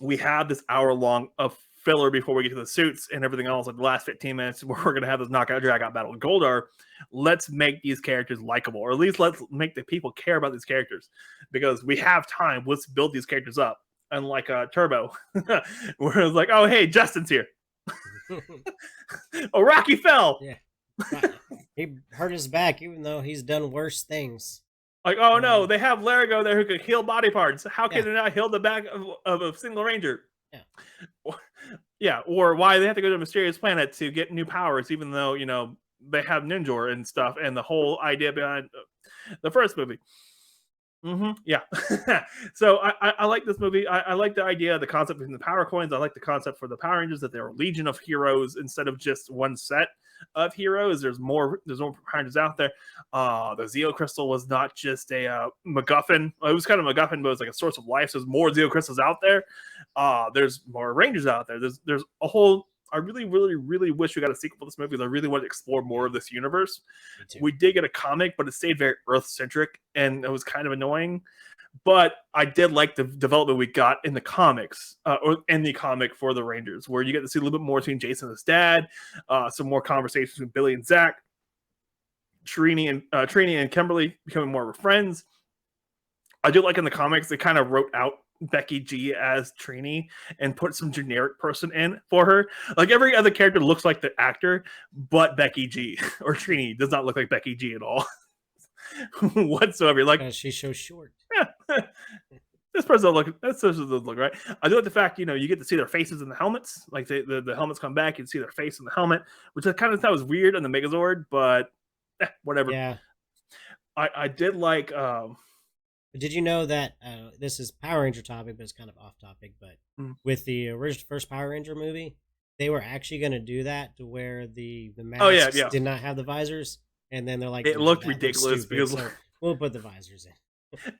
we have this hour long of filler before we get to the suits and everything else, like the last 15 minutes where we're gonna have this knockout drag out battle with Goldar. Let's make these characters likable, or at least let's make the people care about these characters, because we have time. Let's build these characters up. Unlike Turbo, where it's like, oh hey, Justin's here. Oh, Rocky fell. Yeah, he hurt his back, even though he's done worse things. Like, oh no, they have Larigo there who could heal body parts. How can they not heal the back of a single Ranger? Yeah, or why they have to go to a mysterious planet to get new powers, even though they have Ninjor and stuff, and the whole idea behind the first movie. Yeah. So I like this movie. I like the idea, the concept of the power coins. I like the concept for the Power Rangers, that they're a legion of heroes instead of just one set of heroes. There's more Power Rangers out there. The Zeo Crystal was not just a MacGuffin. It was kind of MacGuffin, but it was like a source of life. So there's more Zeo Crystals out there. There's more Rangers out there. There's a whole. I really, really, really wish we got a sequel for this movie, because I really want to explore more of this universe. We did get a comic, but it stayed very Earth-centric, and it was kind of annoying. But I did like the development we got in the comics, or in the comic for the Rangers, where you get to see a little bit more between Jason and his dad, some more conversations with Billy and Zach, Trini and Kimberly becoming more of friends. I do like in the comics they kind of wrote out Becky G as Trini and put some generic person in for her. Like every other character looks like the actor, but Becky G or Trini does not look like Becky G at all whatsoever. Like Because she's so short. yeah, this person doesn't look right. I do like the fact you get to see their faces in the helmets. Like the helmets come back, you can see their face in the helmet, which I kind of thought was weird on the Megazord, but whatever. Yeah. I did like. Did you know that this is Power Ranger topic, but it's kind of off topic? But with the original first Power Ranger movie, they were actually going to do that to where the masks did not have the visors, and then they're like, it looked ridiculous because so we'll put the visors in.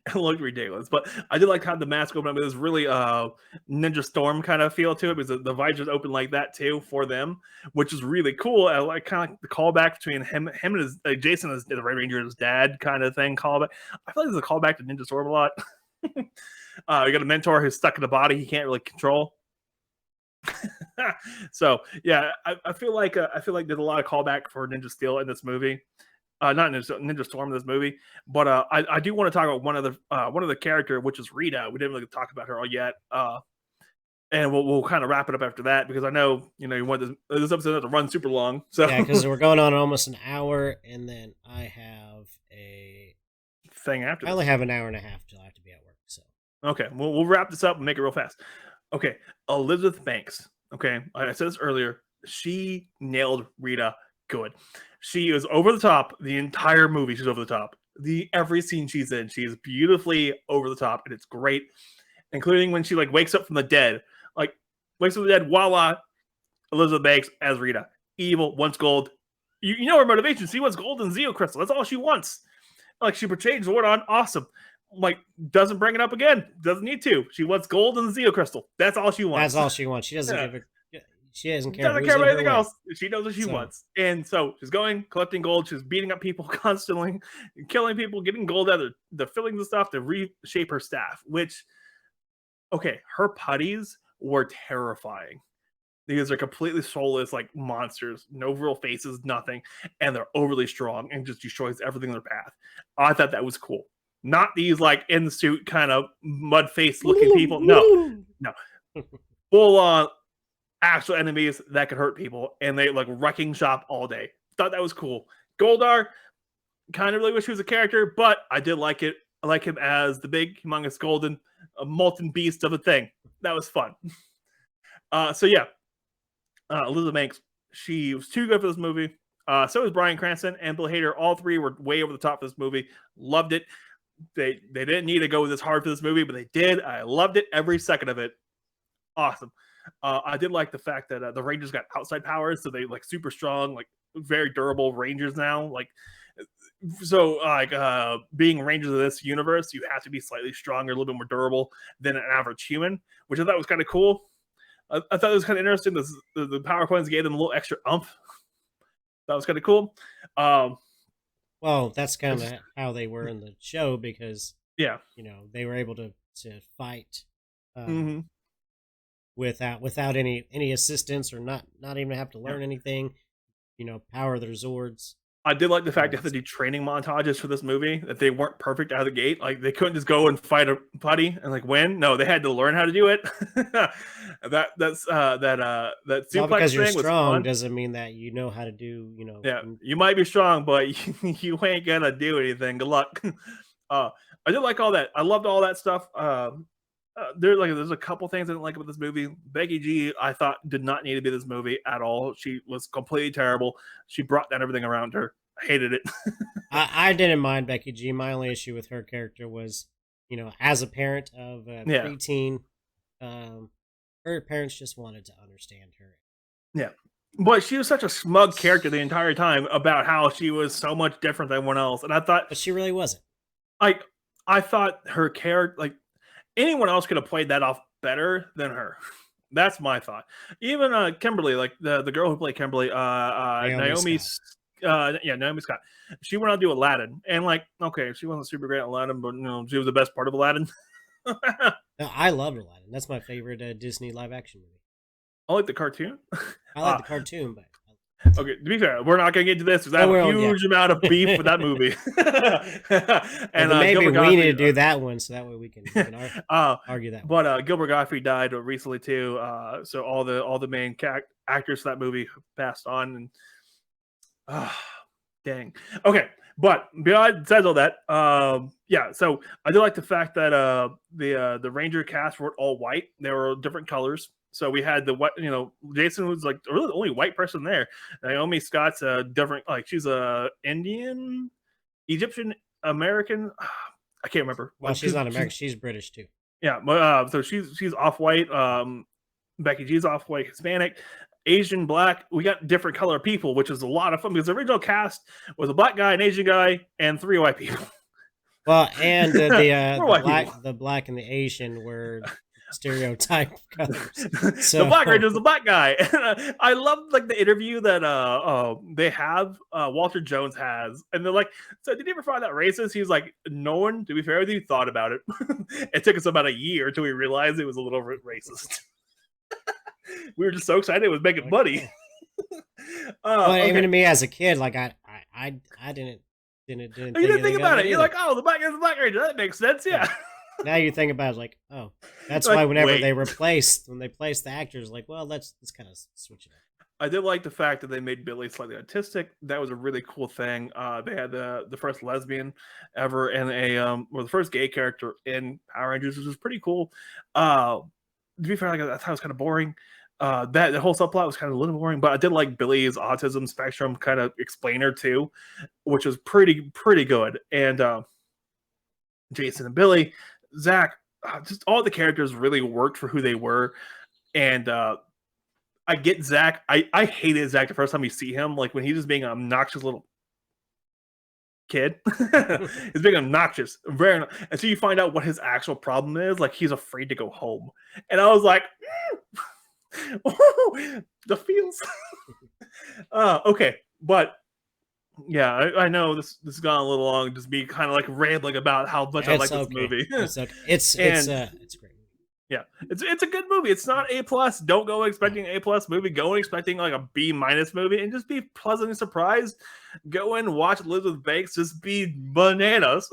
It looked ridiculous, but I did like how the mask opened up. It was really Ninja Storm kind of feel to it because the visors open like that too for them, which is really cool. I like kind of like the callback between him and his Jason as the Red Ranger, his dad kind of thing. Callback. I feel like there's a callback to Ninja Storm a lot. You got a mentor who's stuck in the body he can't really control. So yeah, I feel like there's a lot of callback for Ninja Steel in this movie. Not Ninja Storm in this movie, but I do want to talk about one of the character, which is Rita. We didn't really talk about her all yet, and we'll kind of wrap it up after that because I know you want this episode to run super long. So yeah, because we're going on almost an hour, and then I have a thing after. I only have an hour and a half till I have to be at work. So okay, we'll wrap this up and make it real fast. Okay, Elizabeth Banks. Okay, I said this earlier. She nailed Rita good. She is over the top the entire movie. She's over the top. Every scene she's in, she is beautifully over the top, and it's great. Including when she wakes up from the dead, wakes up from the dead. Voila, Elizabeth Banks as Rita, evil, wants gold. You know her motivation. She wants gold and Zeo crystal. That's all she wants. She portrayed Zordon, awesome. Doesn't bring it up again. Doesn't need to. She wants gold and Zeo crystal. That's all she wants. That's all she wants. She doesn't give a. She doesn't care about anything else. She knows what she wants. And so she's going, collecting gold. She's beating up people constantly, killing people, getting gold out of the fillings and stuff to reshape her staff, which, okay, her putties were terrifying. Because they're completely soulless, monsters, no real faces, nothing. And they're overly strong and just destroys everything in their path. I thought that was cool. Not these, in suit kind of mud-faced looking people. No. Full on actual enemies that could hurt people, and they wrecking shop all day. Thought that was cool. Goldar, kind of really wish he was a character, but I did like it. I like him as the big, humongous golden, molten beast of a thing. That was fun. So yeah, Elizabeth Banks, she was too good for this movie. So was Bryan Cranston and Bill Hader. All three were way over the top for this movie. Loved it. They didn't need to go this hard for this movie, but they did. I loved it every second of it. Awesome. I did like the fact that the Rangers got outside powers, so they super strong, very durable Rangers now. Being Rangers of this universe, you have to be slightly stronger, a little bit more durable than an average human, which I thought was kind of cool. I thought it was kind of interesting. The power coins gave them a little extra umph. That was kind of cool. Well, that's kind of how they were in the show because they were able to fight. Without any assistance or not even have to learn anything, power their Zords. I did like the fact that they do training montages for this movie, that they weren't perfect out of the gate. They couldn't just go and fight a putty and win. No, they had to learn how to do it. that suplex because you're thing strong was fun. doesn't mean that you know how to do, Yeah, you might be strong, but you ain't gonna do anything. Good luck. I did like all that. I loved all that stuff. There's a couple things I didn't like about this movie. Becky G, I thought, did not need to be this movie at all. She was completely terrible. She brought down everything around her. I hated it. I didn't mind Becky G. My only issue with her character was, as a parent of a preteen, her parents just wanted to understand her. Yeah. But she was such a smug character the entire time about how she was so much different than everyone else. And I thought... But she really wasn't. I thought her character... anyone else could have played that off better than her. That's my thought. Even Kimberly, the girl who played Kimberly, Naomi Naomi Scott. She went on to do Aladdin, and like, okay, she wasn't super great at Aladdin, but she was the best part of Aladdin. No, I loved Aladdin. That's my favorite Disney live action movie. I like the cartoon. I like the cartoon, but okay, to be fair, we're not going to get into this because I have a huge amount of beef with that movie. And maybe we need to do that one so that way we can argue that. But Gilbert Gottfried died recently too, so all the main actors for that movie passed on, and dang. Okay, but beyond says all that, so I do like the fact that the Ranger cast were all white. They were different colors. So we had the white, Jason was like really the only white person there. Naomi Scott's different, like she's a Indian, Egyptian, American. I can't remember. Well, she's not American. She's British too. Yeah, but so she's off white. Becky G's off white, Hispanic, Asian, black. We got different color people, which is a lot of fun because the original cast was a black guy, an Asian guy, and 3 white people. Well, and the black and the Asian were stereotype colors. So the Black Ranger is the black guy. And I love like the interview that they have Walter Jones has, and they're like, so did you ever find that racist? He's like, no one, to be fair with you, thought about it. It took us about a year until we realized it was a little racist. We were just so excited it was making money. Even to me as a kid, like I didn't you didn't think about it. You're like, oh, the Black Ranger's the Black Ranger. That makes sense, yeah. Now you think about it, like, oh, that's like, why whenever when they placed the actors, like, well, let's kind of switch it up. I did like the fact that they made Billy slightly autistic. That was a really cool thing. They had the first lesbian ever and the first gay character in Power Rangers, which was pretty cool. To be fair, like, I thought it was kind of boring. That whole subplot was kind of a little boring, but I did like Billy's autism spectrum kind of explainer too, which was pretty good. And Jason and Billy, Zach, just all the characters really worked for who they were. And I get Zach. I hated Zach the first time you see him, like when he's just being an obnoxious little kid. He's being obnoxious, and so you find out what his actual problem is. Like he's afraid to go home, and I was like, the feels. Okay, but yeah, I know this has gone a little long. Just be kind of like rambling about how much I like this movie. It's a great. Yeah, it's a good movie. It's not A+. Don't go expecting an A+ movie. Go in expecting like a B- movie, and just be pleasantly surprised. Go in, watch Elizabeth Banks, just be bananas.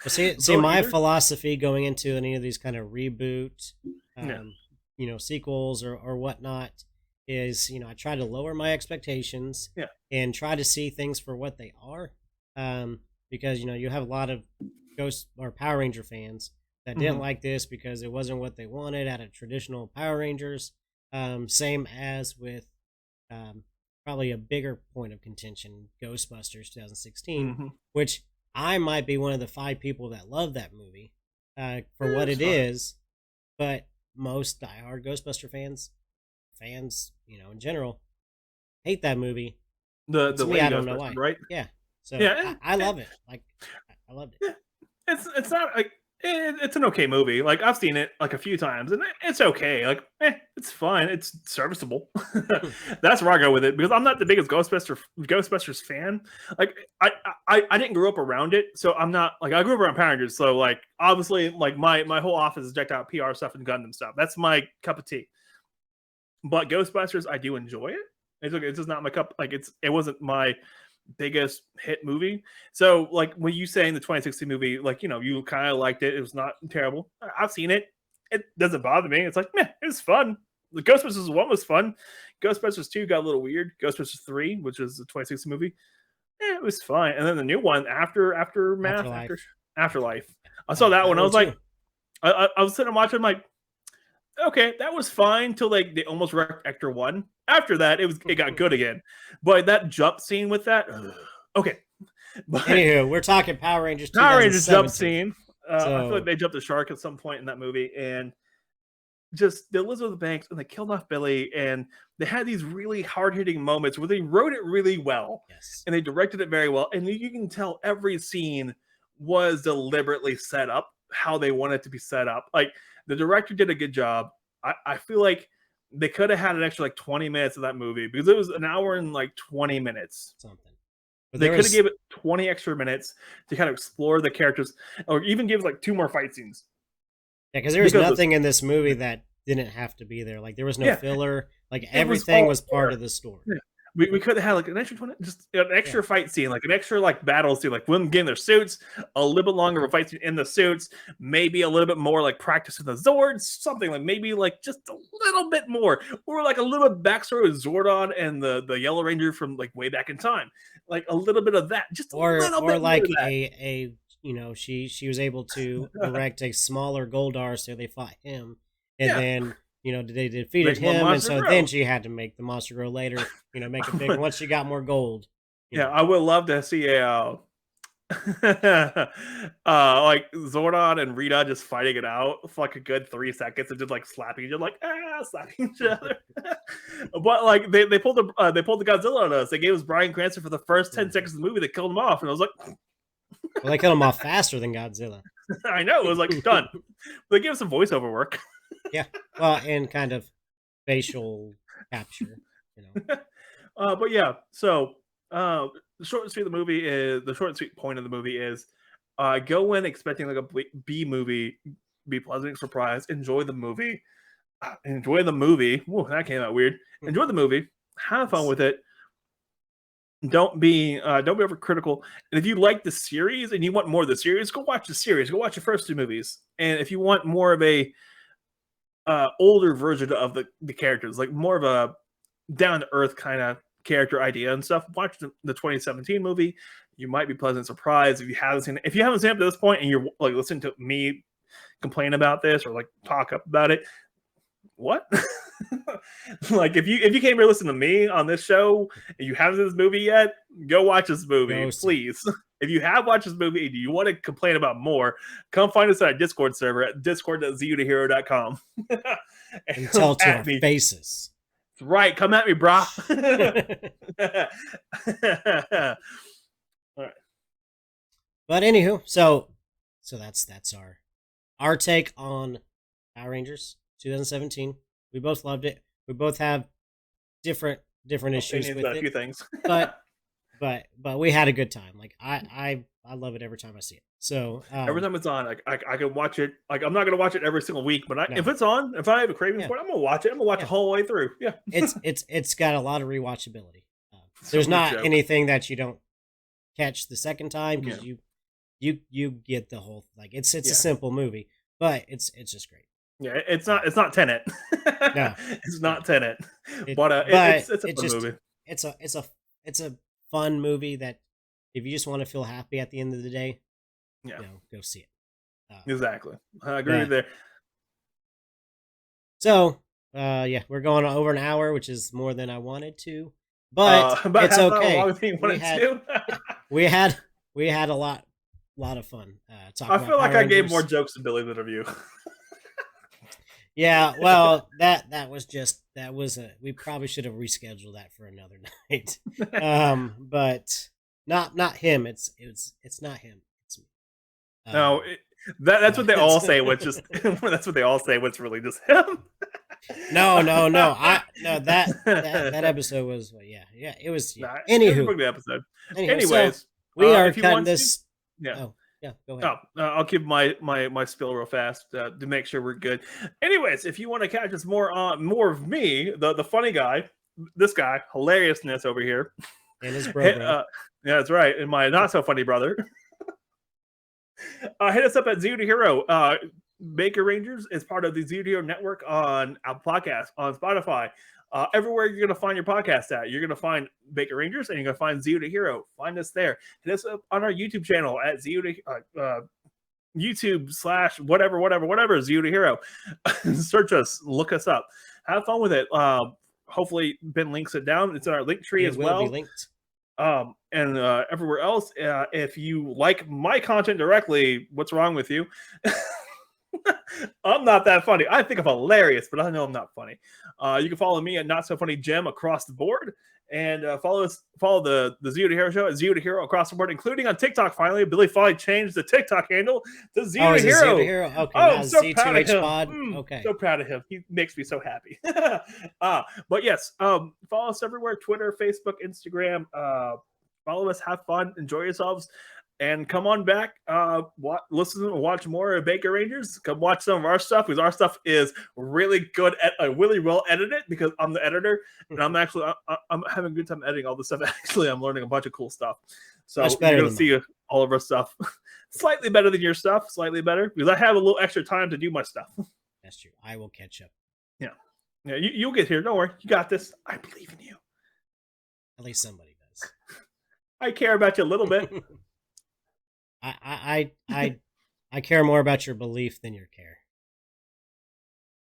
See, my philosophy going into any of these kind of reboot, sequels or whatnot is, I try to lower my expectations, and try to see things for what they are, because you have a lot of Ghost or Power Ranger fans that didn't like this because it wasn't what they wanted out of traditional Power Rangers. Same as with probably a bigger point of contention, Ghostbusters 2016, which I might be one of the 5 people that love that movie for what it is, but most diehard Ghostbuster fans, in general, hate that movie. The me, I don't know why. Right? Yeah. So yeah, I love it. Like I loved it. Yeah. It's not like it's an okay movie. Like I've seen it like a few times, and it's okay. Like it's fine. It's serviceable. That's where I go with it because I'm not the biggest Ghostbusters fan. Like I didn't grow up around it, so I'm not like I grew up around Power Rangers. So like obviously like my whole office is decked out PR stuff and Gundam stuff. That's my cup of tea. But Ghostbusters, I do enjoy it. It's just not my cup. Like it wasn't my biggest hit movie. So like when you saying the 2016 movie, like you kind of liked it. It was not terrible. I've seen it. It doesn't bother me. It's like, it was fun. The Ghostbusters 1 was fun. Ghostbusters 2 got a little weird. Ghostbusters 3, which is the 2016 movie, it was fine. And then the new one, Afterlife. I saw that one. I was like, I was sitting and watching. I'm like, okay, that was fine till like they almost wrecked Ector 1. After that, it got good again. But that jump scene with that, okay. But anywho, we're talking Power Rangers. Power Rangers jump scene. I feel like they jumped a shark at some point in that movie, and just the Elizabeth Banks, and they killed off Billy, and they had these really hard-hitting moments where they wrote it really well, and they directed it very well, and you can tell every scene was deliberately set up how they wanted it to be set up. Like the director did a good job. I feel like they could have had an extra like 20 minutes of that movie because it was an hour and like 20 minutes. Something. But They could have given it 20 extra minutes to kind of explore the characters, or even give like 2 more fight scenes. Yeah, because there was nothing in this movie that didn't have to be there. Like there was no filler. Like everything was part of the story. Yeah. We could have had like an extra 20, just an extra fight scene, like an extra like battle scene, like them getting their suits, a little bit longer of a fight scene in the suits, maybe a little bit more like practice with the Zords, something like maybe like just a little bit more, or like a little bit backstory with Zordon and the Yellow Ranger from like way back in time, like a little bit of that, just a little bit like more of that. a she was able to erect a smaller Goldar, so they fought him, and then. They defeated him, and so then she had to make the monster grow later. Make it bigger once she got more gold. Yeah, I would love to see a like Zordon and Rita just fighting it out for like a good 3 seconds and just like slapping each other, like slapping each other. But like they pulled the Godzilla on us. They gave us Bryan Cranston for the first 10 seconds of the movie. They killed him off, and I was like, well, they killed him off faster than Godzilla. I know, it was like done. They gave us some voiceover work. Yeah, well, and kind of facial capture, But yeah, so the short and sweet of the movie is the short and sweet point of the movie is go in expecting like a B movie, be pleasantly surprised, enjoy the movie. Whoa, that came out weird. Enjoy the movie, have fun with it. Don't be overcritical. And if you like the series and you want more of the series, go watch the series. Go watch the first 2 movies. And if you want more of a older version of the characters, like more of a down to earth kind of character idea and stuff, watch the 2017 movie. You might be pleasantly surprised if you haven't seen it. If you haven't seen it to this point and you're like listening to me complain about this or like talk up about it, what? Like if you came here listening to me on this show and you haven't seen this movie yet, go watch this movie, please. If you have watched this movie and you want to complain about more, come find us at our Discord server at discord.zeotohero.com. and tell to our faces. That's right. Come at me, brah. All right. But anywho, so that's our take on Power Rangers 2017. We both loved it. We both have different issues with a few things. but we had a good time. Like I love it every time I see it. So every time it's on, I can watch it. Like I'm not gonna watch it every single week, but if it's on, if I have a craving for it, I'm gonna watch it. I'm gonna watch the whole way through. Yeah, it's got a lot of rewatchability. There's not anything that you don't catch the second time because you get the whole it's a simple movie, but it's just great. Yeah, it's not Tenet. No, it's not Tenet. But it's a fun movie. It's a fun movie that if you just want to feel happy at the end of the day, go see it. Exactly, I agree with there. So, we're going over an hour, which is more than I wanted to, but it's okay. We had a lot of fun. I feel like I gave more jokes to Billy than of you. Yeah, well, that was we probably should have rescheduled that for another night. But not him. It's not him. It's me. No, that's what they all say. That's what they all say. What's really just him? No. That episode was it was. Yeah. Anywho, the episode. Anyways, so we are cutting this. Yeah. Oh. Yeah, go ahead. I'll keep my spill real fast to make sure we're good. Anyways, if you want to catch us more of me, the funny guy, this guy, hilariousness over here, and his brother. Yeah, that's right, and my not so funny brother. Hit us up at zeotohero. Baker Rangers is part of the Zeotohero network on Apple Podcasts, on Spotify. Everywhere you're going to find your podcast at, you're going to find Baker Rangers and you're going to find Zeotohero. Find us there. Hit us up on our YouTube channel at YouTube / whatever, Zeotohero. Search us, look us up. Have fun with it. Hopefully Ben links it down. It's in our link tree as well. It will be linked. And everywhere else, if you like my content directly, what's wrong with you? I'm not that funny. I think I'm hilarious, but I know I'm not funny. You can follow me at Not So Funny Gem across the board, and follow the Zeo to Hero show at Zeo to Hero across the board, including on TikTok. Finally, Billy finally changed the TikTok handle to Zeo to Hero. Zeo to Hero? Okay, I'm so Z2H proud of him. Pod. Okay, so proud of him. He makes me so happy. But yes, follow us everywhere: Twitter, Facebook, Instagram. Follow us, have fun, enjoy yourselves. And come on back, listen and watch more of Baker Rangers. Come watch some of our stuff, because our stuff is really good, really well edited, because I'm the editor, and I'm actually I'm having a good time editing all this stuff. Actually, I'm learning a bunch of cool stuff. So you're going to see all of our stuff. Slightly better than your stuff, slightly better, because I have a little extra time to do my stuff. That's true. I will catch up. Yeah. You'll get here. Don't worry. You got this. I believe in you. At least somebody does. I care about you a little bit. I care more about your belief than your care.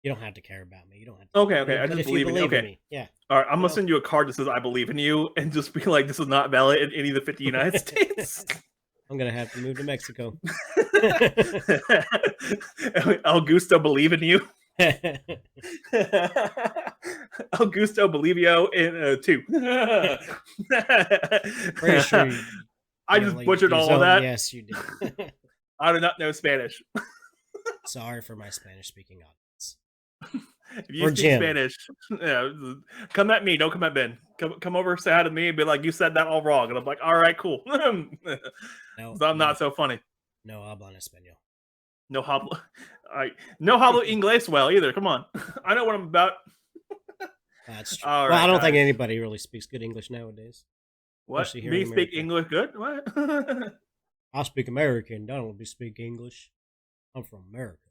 You don't have to care about me. You don't have to. Okay. I just believe in you. Okay. In me, yeah. All right. I'm gonna send you a card that says "I believe in you," and just be like, "This is not valid in any of the 50 United States." I'm gonna have to move to Mexico. Augusto, believe in you. Augusto, believe you in 2. Pretty sure. I just butchered all of that. Yes, you did. I do not know Spanish. Sorry for my Spanish-speaking audience. If you speak Spanish, come at me. Don't come at Ben. Come over, say hi to me, and be like, "You said that all wrong." And I'm like, "All right, cool." No, I'm not so funny. No hablo en español. No hablo. No hablo inglés well either. Come on, I know what I'm about. That's true. Well, I don't think anybody really speaks good English nowadays. What? Me speak English good? What? I speak American. I don't speak English. I'm from America.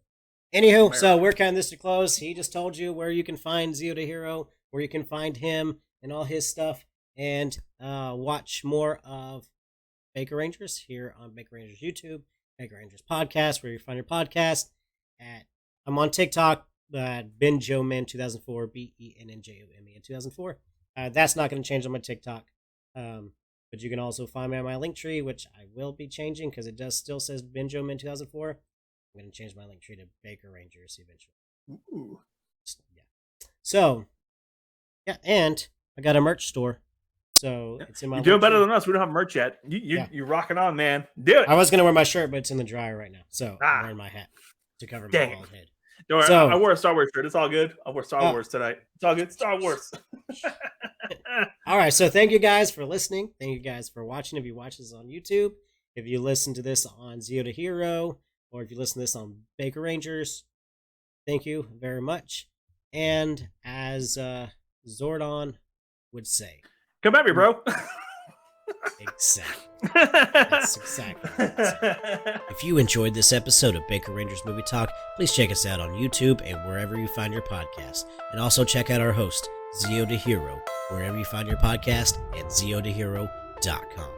Anywho, so we're kind of this to close. He just told you where you can find Zeo to Hero, where you can find him and all his stuff, and watch more of Baker Rangers here on Baker Rangers YouTube, Baker Rangers Podcast, where you find your podcast. I'm on TikTok, BenJoeman 2004, BENNJOMEN 2004. That's not going to change on my TikTok. But you can also find me on my Linktree, which I will be changing because it still says BenJoeman 2004. I'm going to change my Linktree to Baker Rangers eventually. Ooh. Yeah. So, yeah, and I got a merch store. So it's in my. You're doing better than us. We don't have merch yet. You're rocking on, man. Do it. I was going to wear my shirt, but it's in the dryer right now. So I'm wearing my hat to cover my bald head. Don't worry, I wore a Star Wars shirt. It's all good. I wore Star Wars tonight. It's all good. Star Wars. All right. So thank you guys for listening. Thank you guys for watching. If you watch this on YouTube, if you listen to this on Zeo to Hero, or if you listen to this on Baker Rangers, thank you very much. And as Zordon would say, come at me, bro. Exactly. That's exactly what I said. If you enjoyed this episode of Baker Rangers Movie Talk, please check us out on YouTube and wherever you find your podcast. And also check out our host, Zeo to Hero, wherever you find your podcast, at zeotohero.com.